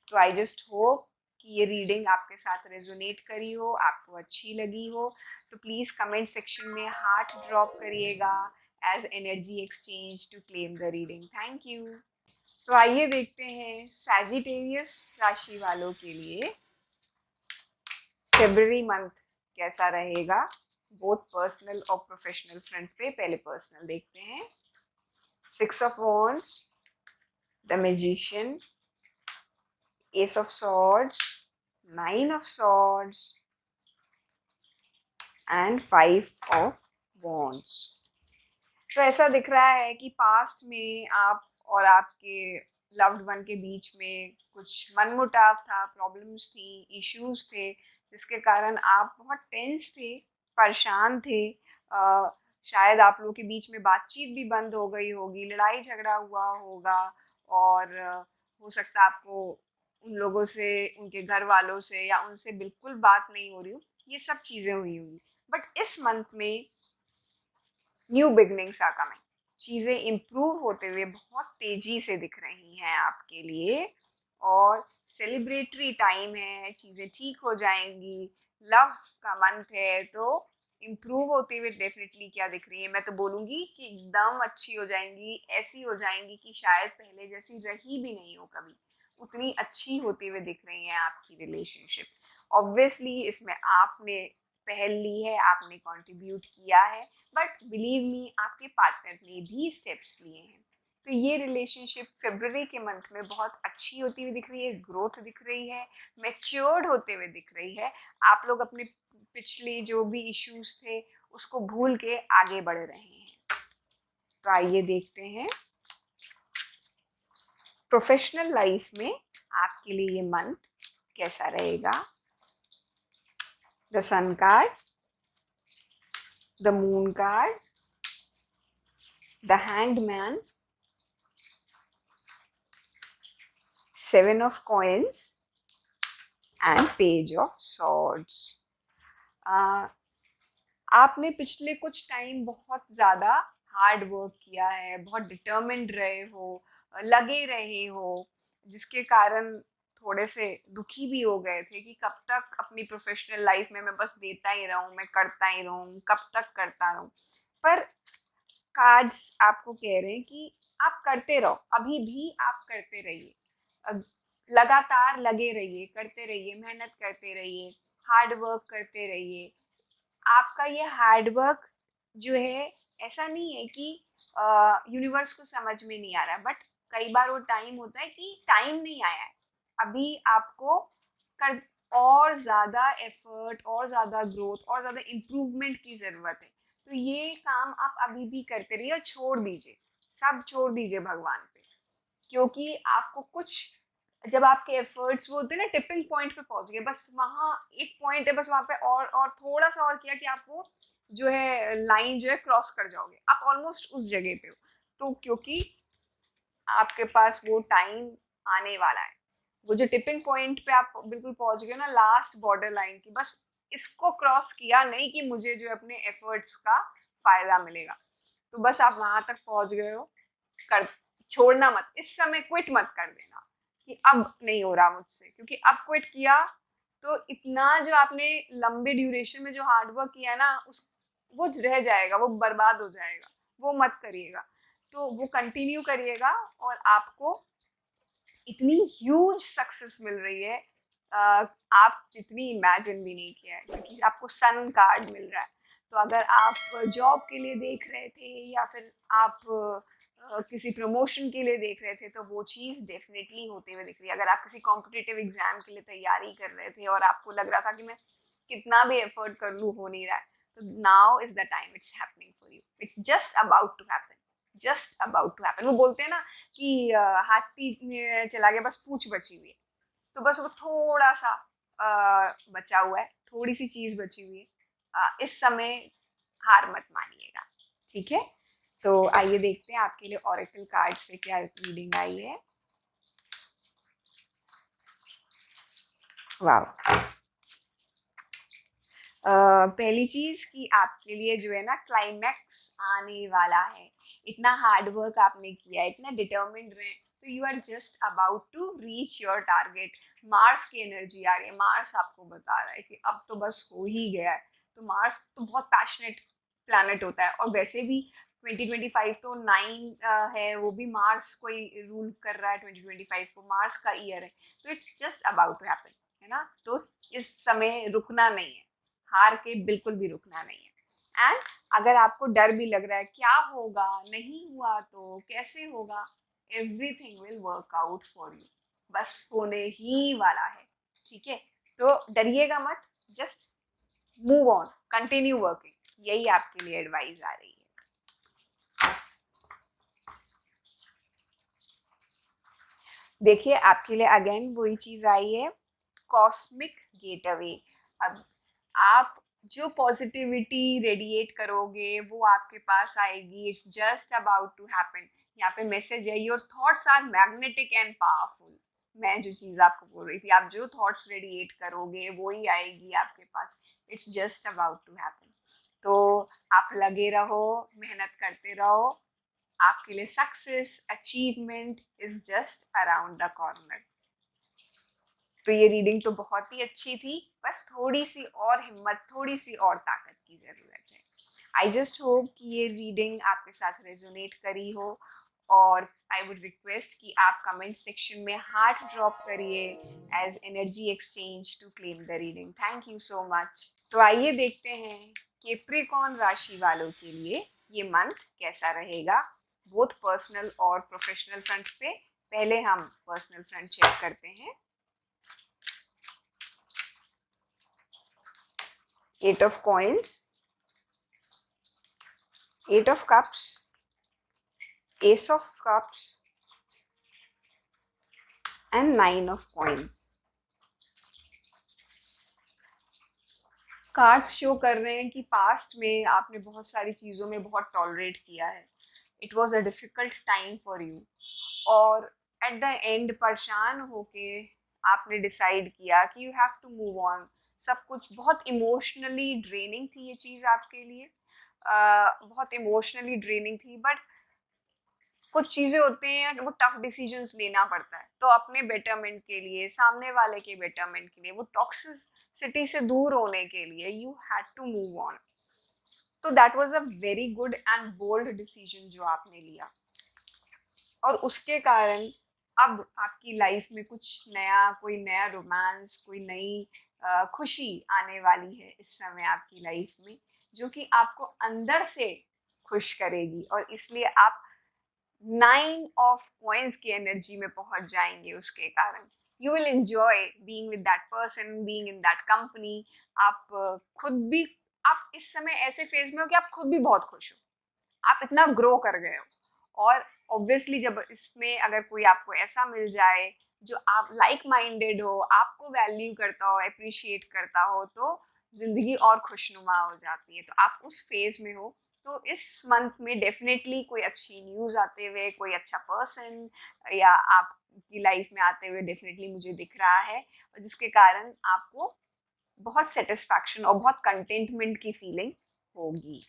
तो आई जस्ट होप कि ये रीडिंग आपके साथ रेजोनेट करी हो, आपको अच्छी लगी हो। तो प्लीज़ कमेंट सेक्शन में हार्ट ड्रॉप करिएगा as energy exchange to claim the reading. Thank you. तो आइए देखते हैं सैजिटेरियस राशि वालों के लिए फरवरी मंथ कैसा रहेगा, बोथ पर्सनल और प्रोफेशनल फ्रंट पे। पहले पर्सनल देखते हैं। 6 of Wands, the magician, Ace of Swords, 9 of Swords and 5 of Wands। तो ऐसा दिख रहा है कि पास्ट में आप और आपके लव्ड वन के बीच में कुछ मनमुटाव था, प्रॉब्लम्स थी, इश्यूज थे, जिसके कारण आप बहुत टेंस थे, परेशान थे। शायद आप लोगों के बीच में बातचीत भी बंद हो गई होगी, लड़ाई झगड़ा हुआ होगा, और हो सकता है आपको उन लोगों से, उनके घर वालों से या उनसे बिल्कुल बात नहीं हो रही हो, ये सब चीज़ें हुई होंगी। बट इस मंथ में न्यू बिगनिंग्स आर कमिंग, चीज़ें इम्प्रूव होते हुए बहुत तेज़ी से दिख रही हैं आपके लिए, और सेलिब्रेटरी टाइम है, चीज़ें ठीक हो जाएंगी। लव का मंथ है तो इम्प्रूव होते हुए डेफिनेटली क्या दिख रही है, मैं तो बोलूँगी कि एकदम अच्छी हो जाएंगी, ऐसी हो जाएंगी कि शायद पहले जैसी रही भी नहीं हो कभी, उतनी अच्छी होती हुए दिख रही हैं आपकी रिलेशनशिप। ऑब्वियसली इसमें आपने पहल ली है, आपने कंट्रीब्यूट किया है, बट बिलीव मी आपके पार्टनर ने भी स्टेप्स लिए हैं। तो ये रिलेशनशिप फरवरी के मंथ में बहुत अच्छी होती हुई दिख रही है, ग्रोथ दिख रही है, मैच्योर्ड होते हुए दिख रही है। आप लोग अपने पिछले जो भी इश्यूज थे उसको भूल के आगे बढ़ रहे हैं। तो आइए देखते हैं प्रोफेशनल लाइफ में आपके लिए ये मंथ कैसा रहेगा। The sun card, the moon card, the hanged man, seven of coins and page of swords. आपने पिछले कुछ टाइम बहुत ज़्यादा हार्ड वर्क किया है, बहुत डिटर्मिन्ड रहे हो, लगे रहे हो, जिसके कारण थोड़े से दुखी भी हो गए थे कि कब तक अपनी प्रोफेशनल लाइफ में मैं बस देता ही रहूं, मैं करता ही रहूं, कब तक करता रहूं। पर कार्ड्स आपको कह रहे हैं कि आप करते रहो, अभी भी आप करते रहिए, लगातार लगे रहिए, करते रहिए, मेहनत करते रहिए, हार्ड वर्क करते रहिए। आपका ये हार्ड वर्क जो है, ऐसा नहीं है कि यूनिवर्स को समझ में नहीं आ रहा है, बट कई बार वो टाइम होता है कि टाइम नहीं आया है, अभी आपको कर और ज़्यादा एफर्ट और ज़्यादा ग्रोथ और ज़्यादा इम्प्रूवमेंट की ज़रूरत है। तो ये काम आप अभी भी करते रहिए और छोड़ दीजिए, सब छोड़ दीजिए भगवान पे, क्योंकि आपको कुछ, जब आपके एफर्ट्स वो होते हैं ना टिपिंग पॉइंट पे पहुंच गए, बस वहाँ एक पॉइंट है, बस वहाँ पे और थोड़ा सा और किया कि आपको जो है लाइन जो है क्रॉस कर जाओगे, आप ऑलमोस्ट उस जगह पे हो। तो क्योंकि आपके पास वो टाइम आने वाला है, वो जो टिपिंग पॉइंट पे आप बिल्कुल पहुंच गए ना, लास्ट बॉर्डर लाइन की, बस इसको क्रॉस किया नहीं कि मुझे जो अपने एफर्ट्स का फायदा मिलेगा, तो बस आप वहां तक पहुंच गए हो। कर छोड़ना मत, इस समय क्विट मत कर देना कि अब नहीं हो रहा मुझसे, क्योंकि अब क्विट किया तो इतना जो आपने लंबे ड्यूरेशन में जो हार्डवर्क किया ना, उस वो रह जाएगा, वो बर्बाद हो जाएगा, वो मत करिएगा। तो वो कंटिन्यू करिएगा, और आपको इतनी ह्यूज सक्सेस मिल रही है, आप जितनी इमेजिन भी नहीं किया है, क्योंकि आपको सन कार्ड मिल रहा है। तो अगर आप जॉब के लिए देख रहे थे या फिर आप किसी प्रमोशन के लिए देख रहे थे, तो वो चीज़ डेफिनेटली होते हुए दिख रही है। अगर आप किसी कॉम्पिटिटिव एग्जाम के लिए तैयारी कर रहे थे और आपको लग रहा था कि मैं कितना भी एफर्ट कर लूँ हो नहीं रहा है, तो now is the time, it's happening for you, it's just about to happen, just about to happen. वो बोलते हैं ना कि हाथी चला गया, बस पूंछ बची हुई है, तो बस वो थोड़ा सा बचा हुआ है, थोड़ी सी चीज बची हुई है। इस समय हार मत मानिएगा, ठीक है। तो आइए देखते हैं आपके लिए ऑरेकल कार्ड से क्या रीडिंग आई है। वाह, पहली चीज कि आपके लिए जो है ना क्लाइमैक्स आने वाला है। इतना हार्ड वर्क आपने किया है, इतना डिटर्मिन्ड रहे, तो you are just about to reach your target. Mars की एनर्जी आ रही है, मार्स आपको बता रहा है कि अब तो बस हो ही गया है। तो मार्स तो बहुत पैशनेट प्लैनेट होता है, और वैसे भी 2025 तो 9 है, वो भी मार्स को ही रूल कर रहा है, 2025 को मार्स का ईयर है। तो it's just about to happen, है ना। तो इस समय रुकना नहीं है, हार के बिल्कुल भी रुकना नहीं है। एंड अगर आपको डर भी लग रहा है क्या होगा, नहीं हुआ तो कैसे होगा, everything will work out for you, बस होने ही वाला है, ठीक है। तो डरिएगा मत, just move on, continue working, यही आपके लिए एडवाइस आ रही है। देखिए आपके लिए अगेन वही चीज आई है, कॉस्मिक गेटअवे। अब आप जो पॉजिटिविटी रेडिएट करोगे वो आपके पास आएगी, it's just about to happen. यहाँ पे मैसेज है, your thoughts are magnetic and powerful. मैं जो चीज़ आपको बोल रही थी, आप जो थॉट्स रेडिएट करोगे वो ही आएगी आपके पास, it's just about to happen. तो आप लगे रहो, मेहनत करते रहो, आपके लिए success achievement is just around the corner. तो ये रीडिंग तो बहुत ही अच्छी थी, बस थोड़ी सी और हिम्मत, थोड़ी सी और ताकत की ज़रूरत है। आई जस्ट होप कि ये रीडिंग आपके साथ रेजोनेट करी हो, और आई वुड रिक्वेस्ट कि आप कमेंट सेक्शन में हार्ट ड्रॉप करिए as energy exchange to claim the reading. Thank you so much. तो आइए देखते हैं कैप्रिकॉर्न राशि वालों के लिए ये मंथ कैसा रहेगा, बोथ पर्सनल और प्रोफेशनल फ्रंट पे। पहले हम पर्सनल फ्रंट चेक करते हैं। Eight of Coins, Eight of Cups, Ace of Cups and Nine of Coins। Cards show कर रहे हैं कि पास्ट में आपने बहुत सारी चीज़ों में बहुत टॉलरेट किया है, it was a difficult time for you, और एट द एंड परेशान होके आपने डिसाइड किया कि you have to move on. सब कुछ बहुत इमोशनली ड्रेनिंग थी ये चीज़ आपके लिए, बहुत इमोशनली ड्रेनिंग थी, बट कुछ चीज़ें होती हैं वो टफ डिसीजंस लेना पड़ता है, तो अपने बेटरमेंट के लिए, सामने वाले के बेटरमेंट के लिए, वो टॉक्सिसिटी से दूर होने के लिए you had to move on. तो that was a very good and bold decision जो आपने लिया, और उसके कारण अब आपकी लाइफ में कुछ नया, कोई नया रोमांस, कोई नई खुशी आने वाली है इस समय आपकी लाइफ में, जो कि आपको अंदर से खुश करेगी, और इसलिए आप 9 of Coins की एनर्जी में पहुंच जाएंगे। उसके कारण you will enjoy being with that person, being in that company. आप खुद भी, आप इस समय ऐसे फेज में हो कि आप खुद भी बहुत खुश हो, आप इतना ग्रो कर गए हो। और ऑब्वियसली जब इसमें अगर कोई आपको ऐसा मिल जाए जो आप लाइक माइंडेड हो, आपको वैल्यू करता हो, अप्रिशिएट करता हो, तो जिंदगी और खुशनुमा हो जाती है। तो आप उस फेज में हो, तो इस मंथ में डेफिनेटली कोई अच्छी न्यूज़ आते हुए, कोई अच्छा पर्सन या आपकी लाइफ में आते हुए डेफिनेटली मुझे दिख रहा है, और जिसके कारण आपको बहुत सेटिस्फैक्शन और बहुत कंटेंटमेंट की फीलिंग होगी।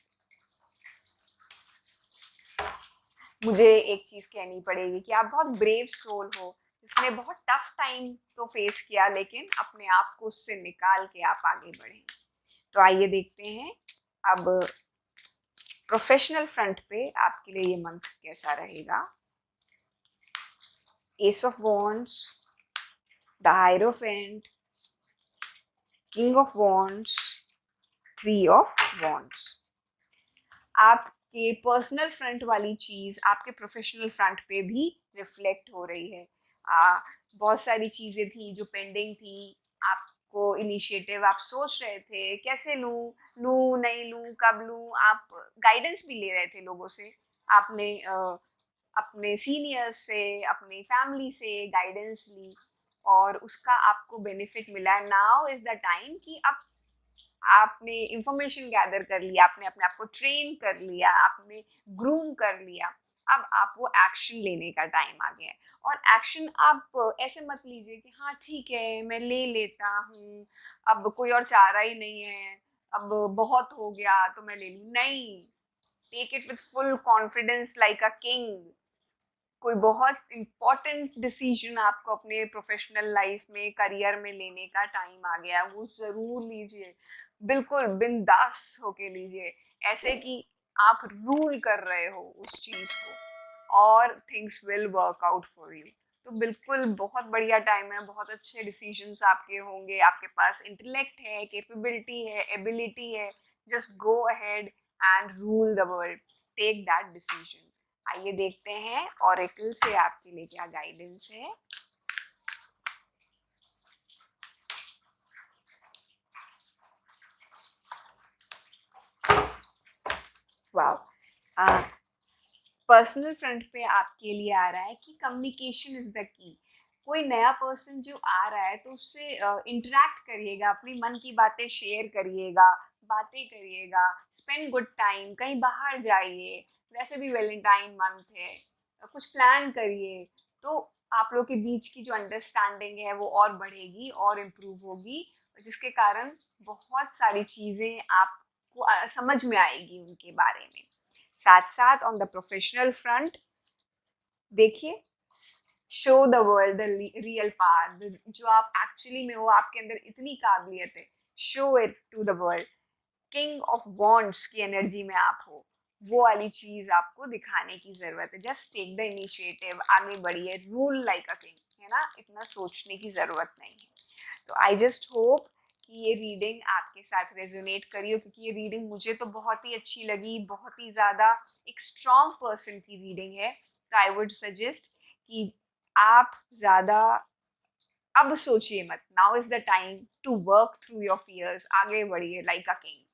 मुझे एक चीज़ कहनी पड़ेगी कि आप बहुत ब्रेव सोल हो, जिसने बहुत टफ टाइम तो फेस किया, लेकिन अपने आप को उससे निकाल के आप आगे बढ़े। तो आइए देखते हैं अब प्रोफेशनल फ्रंट पे आपके लिए ये मंथ कैसा रहेगा। S of wands, the hierophant, king of wands, three of wands. आपके पर्सनल फ्रंट वाली चीज़ आपके प्रोफेशनल फ्रंट पे भी रिफ्लेक्ट हो रही है। बहुत सारी चीज़ें थी जो पेंडिंग थी, आपको इनिशिएटिव आप सोच रहे थे कैसे लूँ, लूँ नहीं लूँ, कब लूँ, आप गाइडेंस भी ले रहे थे लोगों से, आपने अपने सीनियर्स से, अपनी फैमिली से गाइडेंस ली, और उसका आपको बेनिफिट मिला। नाउ इज़ द टाइम कि अब आपने इंफॉर्मेशन गैदर कर लिया, आपने अपने आप को ट्रेन कर लिया, आपने ग्रूम कर लिया, अब आप वो एक्शन लेने का टाइम आ गया है। और एक्शन आप ऐसे मत लीजिए कि हाँ ठीक है मैं ले लेता हूँ, अब कोई और चारा ही नहीं है, अब बहुत हो गया तो मैं ले लूँ, नहीं। Take it with full confidence like a king. कोई बहुत इम्पोर्टेंट डिसीजन आपको अपने प्रोफेशनल लाइफ में, करियर में लेने का टाइम आ गया, वो ज़रूर लीजिए, बिल्कुल बिंदास होके लीजिए, ऐसे कि आप रूल कर रहे हो उस चीज़ को, और things will work out for you. तो बिल्कुल बहुत बढ़िया टाइम है, बहुत अच्छे डिसीजंस आपके होंगे, आपके पास इंटेलेक्ट है, कैपेबिलिटी है, एबिलिटी है, just go ahead and rule the world, take that decision. आइए देखते हैं ऑरेकल से आपके लिए क्या गाइडेंस है। वाओ, पर्सनल फ्रंट पे आपके लिए आ रहा है कि कम्युनिकेशन इज द की। कोई नया पर्सन जो आ रहा है तो उससे इंटरेक्ट करिएगा, अपनी मन की बातें शेयर करिएगा, बातें करिएगा, स्पेंड गुड टाइम, कहीं बाहर जाइए, वैसे भी वैलेंटाइन मंथ है, कुछ प्लान करिए, तो आप लोग के बीच की जो अंडरस्टैंडिंग है वो और बढ़ेगी और इम्प्रूव होगी, जिसके कारण बहुत सारी चीज़ें आपको समझ में आएगी उनके बारे में। साथ साथ ऑन द प्रोफेशनल फ्रंट देखिए, show the world the real power, जो आप एक्चुअली में हो, आपके अंदर इतनी काबिलियत है, show it to the world. King of wands की एनर्जी में आप हो, वो वाली चीज आपको दिखाने की जरूरत है। जस्ट टेक द इनिशिएटिव, आगे बढ़िए, रूल लाइक अ किंग, है ना, इतना सोचने की जरूरत नहीं है। तो आई जस्ट होप कि ये रीडिंग आपके साथ रेजोनेट करी हो, क्योंकि ये रीडिंग मुझे तो बहुत ही अच्छी लगी, बहुत ही ज़्यादा एक स्ट्रॉन्ग पर्सन की रीडिंग है। तो आई वुड सजेस्ट कि आप ज़्यादा अब सोचिए मत, now is the time to work through your fears, आगे बढ़िए like a king.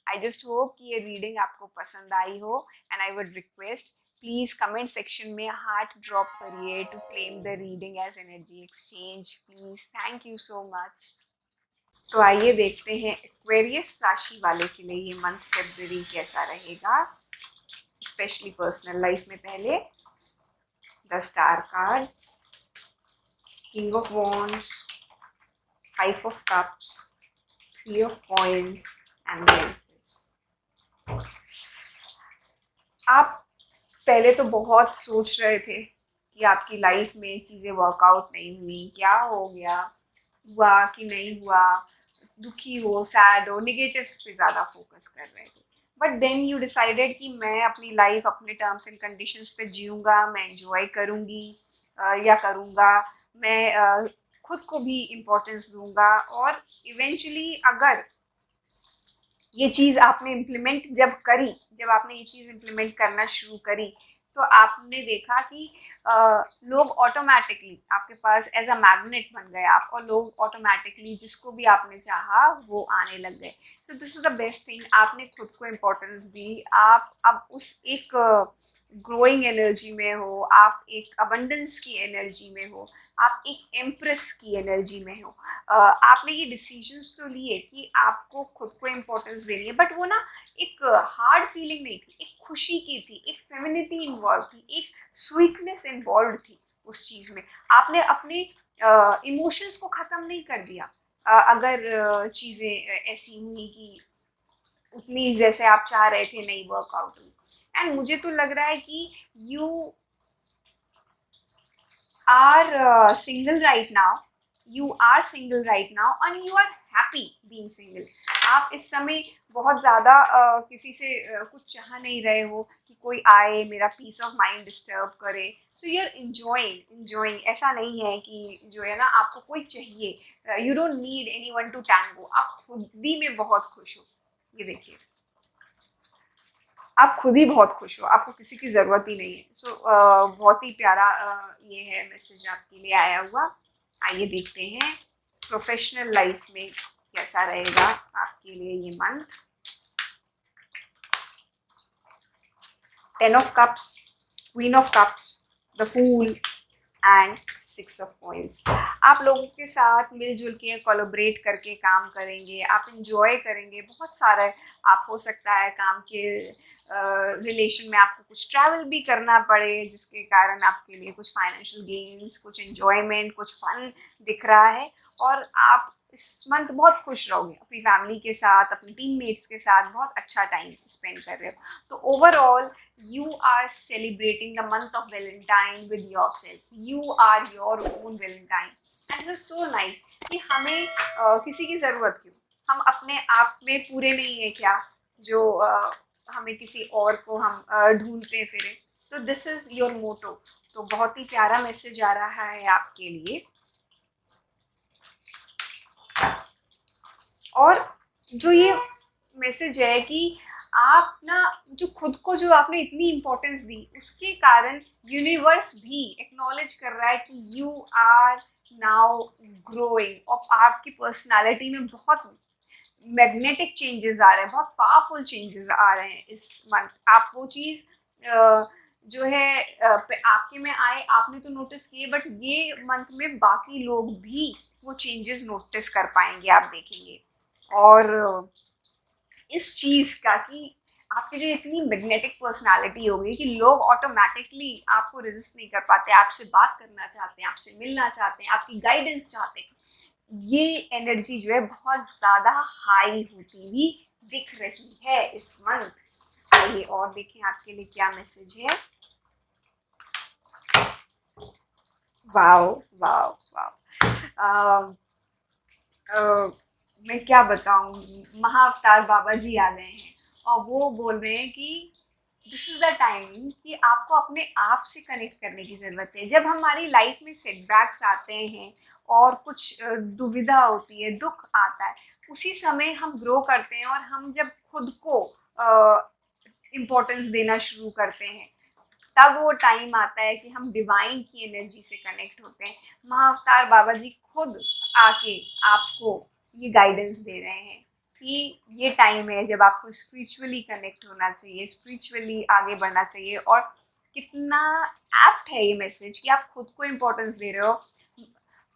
I just hope कि ये रीडिंग आपको पसंद आई हो, and I would request please comment section में हार्ट ड्रॉप करिए to claim the reading as energy exchange please. Thank you so much. तो आइए देखते हैं एक्वेरियस राशि वाले के लिए ये मंथ फरवरी कैसा रहेगा, स्पेशली पर्सनल लाइफ में। पहले the star card, king of wands, five of cups, three of coins and the empress. आप पहले तो बहुत सोच रहे थे कि आपकी लाइफ में चीज़ें वर्कआउट नहीं हुई, क्या हो गया, हुआ कि नहीं हुआ, दुखी हो, सैड हो, निगेटिव्स पे ज़्यादा फोकस कर रहे थे। बट देन यू डिसाइडेड कि मैं अपनी लाइफ अपने टर्म्स एंड कंडीशंस पे जीऊँगा, मैं एंजॉय करूँगी या करूँगा, मैं खुद को भी इम्पोर्टेंस दूंगा। और इवेंचुअली अगर ये चीज़ आपने इम्प्लीमेंट जब करी, जब आपने ये चीज़ इम्प्लीमेंट करना शुरू करी, तो आपने देखा कि लोग ऑटोमेटिकली आपके पास एज अ मैग्नेट बन गए आप, और लोग ऑटोमेटिकली जिसको भी आपने चाहा वो आने लग गए। So this is the best thing, आपने खुद को इम्पोर्टेंस दी, आप अब उस एक ग्रोइंग एनर्जी में हो, आप एक अबंडेंस की एनर्जी में हो, आप एक एम्प्रेस की एनर्जी में हो। आपने ये डिसीजंस तो लिए कि आपको खुद को इम्पोर्टेंस देनी है, बट वो ना एक हार्ड फीलिंग नहीं थी, एक खुशी की थी, एक फेमिनिटी इन्वॉल्व थी, एक स्वीटनेस इन्वॉल्व थी उस चीज़ में। आपने अपने इमोशंस को ख़त्म नहीं कर दिया। अगर चीज़ें ऐसी हुई कि उतनी जैसे आप चाह रहे थे नहीं वर्कआउट हुई, एंड मुझे तो लग रहा है कि you are single right now, you are single right now and you are happy being single। आप इस समय बहुत ज़्यादा किसी से कुछ चाह नहीं रहे हो कि कोई आए मेरा पीस ऑफ माइंड डिस्टर्ब करे। सो यू आर इंजॉइंग, ऐसा नहीं है कि जो है ना आपको कोई चाहिए, you don't need any one two tango, आप खुद भी में बहुत खुश हो। ये देखिए, आप खुद ही बहुत खुश हो, आपको किसी की ज़रूरत ही नहीं है। सो बहुत ही प्यारा ये है मैसेज आपके लिए आया हुआ। आइए देखते हैं प्रोफेशनल लाइफ में कैसा रहेगा आपके लिए ये month. 10 of cups, queen of cups, the fool and 6 of coins. आप लोगों के साथ मिलजुल के कोलैबोरेट करके काम करेंगे, आप इंजॉय करेंगे बहुत सारा। आप हो सकता है काम के रिलेशन में आपको कुछ ट्रैवल भी करना पड़े, जिसके कारण आपके लिए कुछ फाइनेंशियल गेन्स, कुछ एंजॉयमेंट, कुछ फन दिख रहा है। और आप इस मंथ बहुत खुश रहोगे, अपनी फैमिली के साथ, अपने टीममेट्स के साथ बहुत अच्छा टाइम स्पेंड कर रहे हो। तो overall you are celebrating the month of Valentine with yourself. You are your own Valentine. And this is so nice कि हमें किसी की ज़रूरत क्यों, हम अपने आप में पूरे नहीं है क्या, जो हमें किसी और को हम ढूंढते फिरें। तो दिस इज़ योर मोटो। तो बहुत ही प्यारा मैसेज आ रहा है आपके लिए। और जो ये मैसेज है कि आप ना जो खुद को जो आपने इतनी इम्पोर्टेंस दी, उसके कारण यूनिवर्स भी एक्नॉलेज कर रहा है कि यू आर नाउ ग्रोइंग, और आपकी पर्सनालिटी में बहुत मैग्नेटिक चेंजेस आ रहे हैं, बहुत पावरफुल चेंजेस आ रहे हैं इस मंथ। आप वो चीज़ जो है आपके में आए, आपने तो नोटिस किए, बट ये मंथ में बाकी लोग भी वो चेंजेस नोटिस कर पाएंगे, आप देखेंगे। और इस चीज़ का कि आपकी जो इतनी मैग्नेटिक पर्सनालिटी हो गई कि लोग ऑटोमेटिकली आपको रेजिस्ट नहीं कर पाते, आपसे बात करना चाहते हैं, आपसे मिलना चाहते हैं, आपकी गाइडेंस चाहते हैं। ये एनर्जी जो है बहुत ज़्यादा हाई होती हुई दिख रही है इस मंथ। आइए और देखें आपके लिए क्या मैसेज है। वाओ वाओ वाओ, मैं क्या बताऊं, महाअवतार बाबा जी आ गए हैं और वो बोल रहे हैं कि दिस इज द टाइम कि आपको अपने आप से कनेक्ट करने की ज़रूरत है। जब हमारी लाइफ में सेटबैक्स आते हैं और कुछ दुविधा होती है, दुख आता है, उसी समय हम ग्रो करते हैं और हम जब खुद को इम्पोर्टेंस देना शुरू करते हैं, तब वो टाइम आता है कि हम डिवाइन की एनर्जी से कनेक्ट होते हैं। महाअवतार बाबा जी खुद आके आपको ये गाइडेंस दे रहे हैं कि ये टाइम है जब आपको स्पिरिचुअली कनेक्ट होना चाहिए, स्पिरिचुअली आगे बढ़ना चाहिए। और कितना एप्ट है ये मैसेज कि आप खुद को इम्पोर्टेंस दे रहे हो।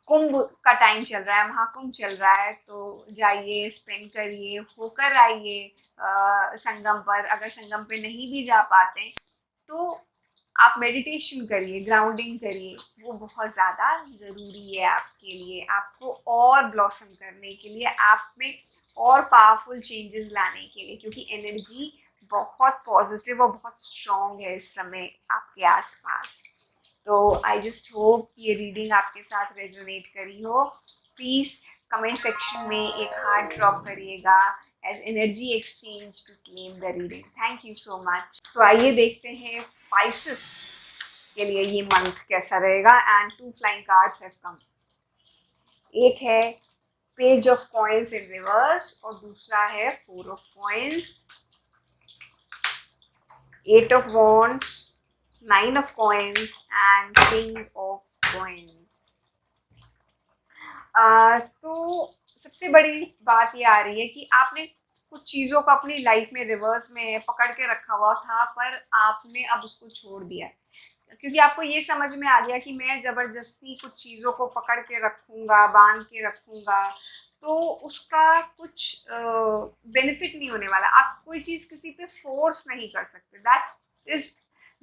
कुंभ का टाइम चल रहा है, महाकुंभ चल रहा है, तो जाइए, स्पेंड करिए, होकर आइए संगम पर। अगर संगम पे नहीं भी जा पाते तो आप मेडिटेशन करिए, ग्राउंडिंग करिए, वो बहुत ज़्यादा ज़रूरी है आपके लिए, आपको और ब्लॉसम करने के लिए, आप में और पावरफुल चेंजेस लाने के लिए, क्योंकि एनर्जी बहुत पॉजिटिव और बहुत स्ट्रॉन्ग है इस समय आपके आसपास। तो आई जस्ट होप ये रीडिंग आपके साथ रेजोनेट करी हो। प्लीज़ कमेंट सेक्शन में एक हार्ट ड्रॉप करिएगा as energy exchange to claim the reading. Thank you so much. तो आइए देखते हैं पाइसेस के लिए ये मंथ कैसा रहेगा। And 2 flying cards have come. एक है page of coins in reverse और दूसरा है 4 of coins, 8 of wands, 9 of coins and king of coins। तो सबसे बड़ी बात ये आ रही है कि आपने कुछ चीज़ों को अपनी लाइफ में रिवर्स में पकड़ के रखा हुआ था, पर आपने अब उसको छोड़ दिया, क्योंकि आपको ये समझ में आ गया कि मैं ज़बरदस्ती कुछ चीज़ों को पकड़ के रखूँगा, बांध के रखूँगा, तो उसका कुछ बेनिफिट नहीं होने वाला। आप कोई चीज़ किसी पे फोर्स नहीं कर सकते, दैट इज़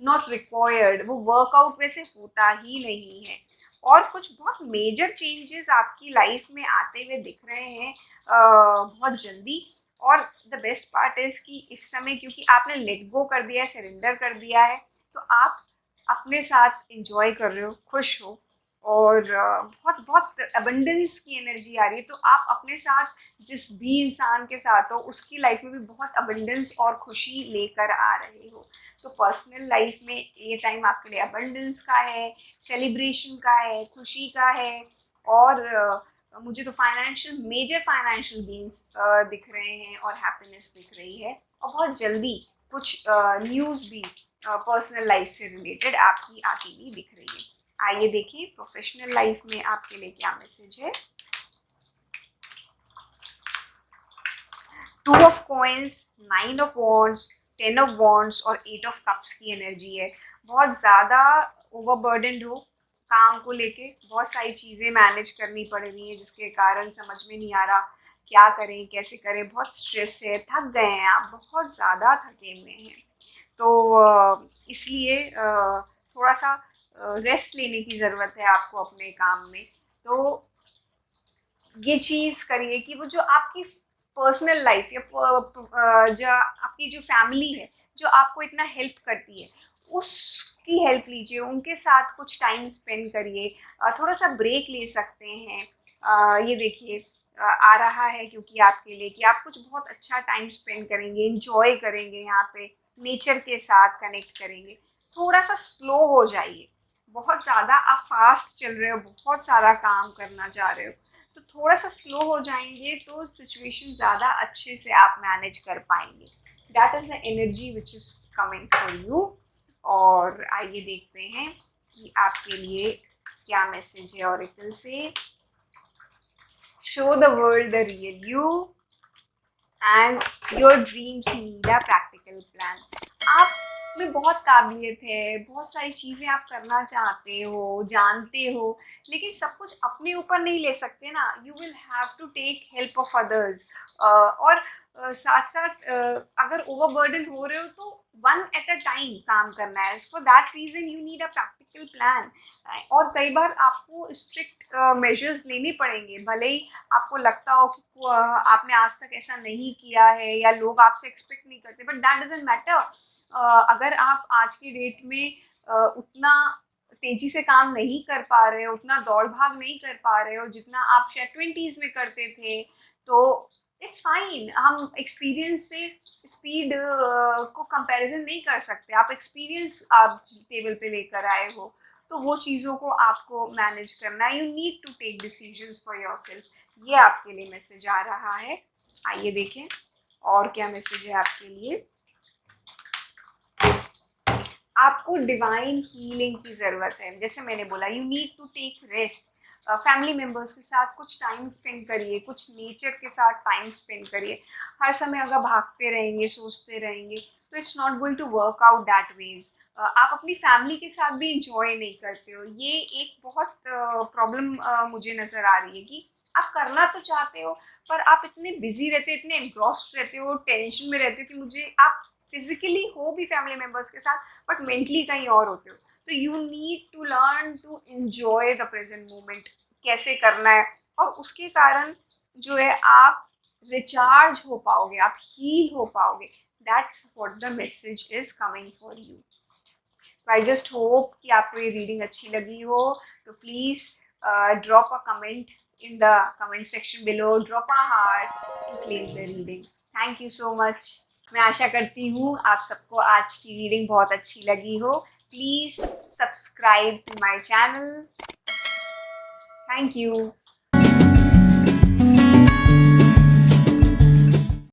नॉट रिक्वायर्ड। वो वर्कआउट वैसे होता ही नहीं है। और कुछ बहुत मेजर चेंजेस आपकी लाइफ में आते हुए दिख रहे हैं बहुत जल्दी। और द बेस्ट पार्ट इज़ कि इस समय क्योंकि आपने लेट गो कर दिया है, सरेंडर कर दिया है, तो आप अपने साथ इंजॉय कर रहे हो, खुश हो, और बहुत बहुत अबंडेंस की एनर्जी आ रही है। तो आप अपने साथ जिस भी इंसान के साथ हो उसकी लाइफ में भी बहुत अबंडेंस और खुशी लेकर आ रहे हो। तो पर्सनल लाइफ में ये टाइम आपके लिए अबंडेंस का है, सेलिब्रेशन का है, खुशी का है। और मुझे तो मेजर फाइनेंशियल गेन्स दिख रहे हैं और हैप्पीनेस दिख रही है। और बहुत जल्दी कुछ न्यूज़ भी पर्सनल लाइफ से रिलेटेड आपकी आती हुई दिख रही है। आइए देखिए प्रोफेशनल लाइफ में आपके लिए क्या मैसेज है। 2 of coins, 9 of wands, 10 of wands और 8 ऑफ कप्स की एनर्जी है। बहुत ज़्यादा ओवरबर्डनड हो, काम को लेके बहुत सारी चीज़ें मैनेज करनी पड़ रही हैं, जिसके कारण समझ में नहीं आ रहा क्या करें, कैसे करें। बहुत स्ट्रेस है, थक गए हैं आप, बहुत ज़्यादा थके हुए हैं। तो इसलिए थोड़ा सा रेस्ट लेने की ज़रूरत है आपको अपने काम में। तो ये चीज़ करिए कि वो जो आपकी पर्सनल लाइफ या जो आपकी जो फैमिली है, जो आपको इतना हेल्प करती है, उसकी हेल्प लीजिए, उनके साथ कुछ टाइम स्पेंड करिए। थोड़ा सा ब्रेक ले सकते हैं। ये देखिए आ रहा है क्योंकि आपके लिए कि आप कुछ बहुत अच्छा टाइम स्पेंड करेंगे, इंजॉय करेंगे, यहाँ पे नेचर के साथ कनेक्ट करेंगे। थोड़ा सा स्लो हो जाइए, बहुत ज़्यादा आप फास्ट चल रहे हो, बहुत सारा काम करना चाह रहे हो, तो थोड़ा सा स्लो हो जाएंगे तो सिचुएशन ज़्यादा अच्छे से आप मैनेज कर पाएंगे। That is the energy which is coming for you. और आइए देखते हैं कि आपके लिए क्या मैसेज है ऑरेकल से। Show the world the real you and your dreams need a practical plan. आप में बहुत काबिलियत है, बहुत सारी चीज़ें आप करना चाहते हो, जानते हो, लेकिन सब कुछ अपने ऊपर नहीं ले सकते ना। You will have to take help of others. और साथ साथ अगर ओवरबर्डन हो रहे हो तो वन एट अ टाइम काम करना है। For that reason you need a practical plan. और कई बार आपको स्ट्रिक्ट मेजर्स लेने पड़ेंगे, भले ही आपको लगता हो कि आपने आज तक ऐसा नहीं किया है या लोग आपसे एक्सपेक्ट नहीं करते, बट दैट डजंट मैटर। अगर आप आज की डेट में उतना तेजी से काम नहीं कर पा रहे हो, उतना दौड़ भाग नहीं कर पा रहे हो जितना आप शायद 20s में करते थे, तो इट्स फाइन। हम एक्सपीरियंस से स्पीड को कंपैरिजन नहीं कर सकते। आप एक्सपीरियंस आप टेबल पे लेकर आए हो, तो वो चीज़ों को आपको मैनेज करना है। You need to take decisions for yourself. ये आपके लिए मैसेज आ रहा है। आइए देखें और क्या मैसेज है आपके लिए। आपको डिवाइन हीलिंग की ज़रूरत है। जैसे मैंने बोला, you need to take rest. Family members के साथ कुछ टाइम स्पेंड करिए, कुछ नेचर के साथ टाइम स्पेंड करिए। हर समय अगर भागते रहेंगे, सोचते रहेंगे, तो it's not going to work out that ways. आप अपनी फैमिली के साथ भी इंजॉय नहीं करते हो। ये एक बहुत प्रॉब्लम मुझे नज़र आ रही है कि आप करना तो चाहते हो, पर आप इतने बिजी रहते हो, इतने एग्जॉस्ट रहते हो, टेंशन में रहते हो कि मुझे आप फिजिकली हो भी फैमिली मेम्बर्स के साथ, बट मेंटली कहीं और होते हो। तो you need to learn to enjoy the present moment. कैसे करना है, और उसके कारण जो है आप रिचार्ज हो पाओगे, आप हील हो पाओगे। That's what the message is coming for you. I just hope कि आपको ये रीडिंग अच्छी लगी हो। तो please drop a comment in the comment section below, drop a heart to claim the reading. Thank you so much. मैं आशा करती हूँ आप सबको आज की रीडिंग बहुत अच्छी लगी हो। Please subscribe to my channel. Thank you.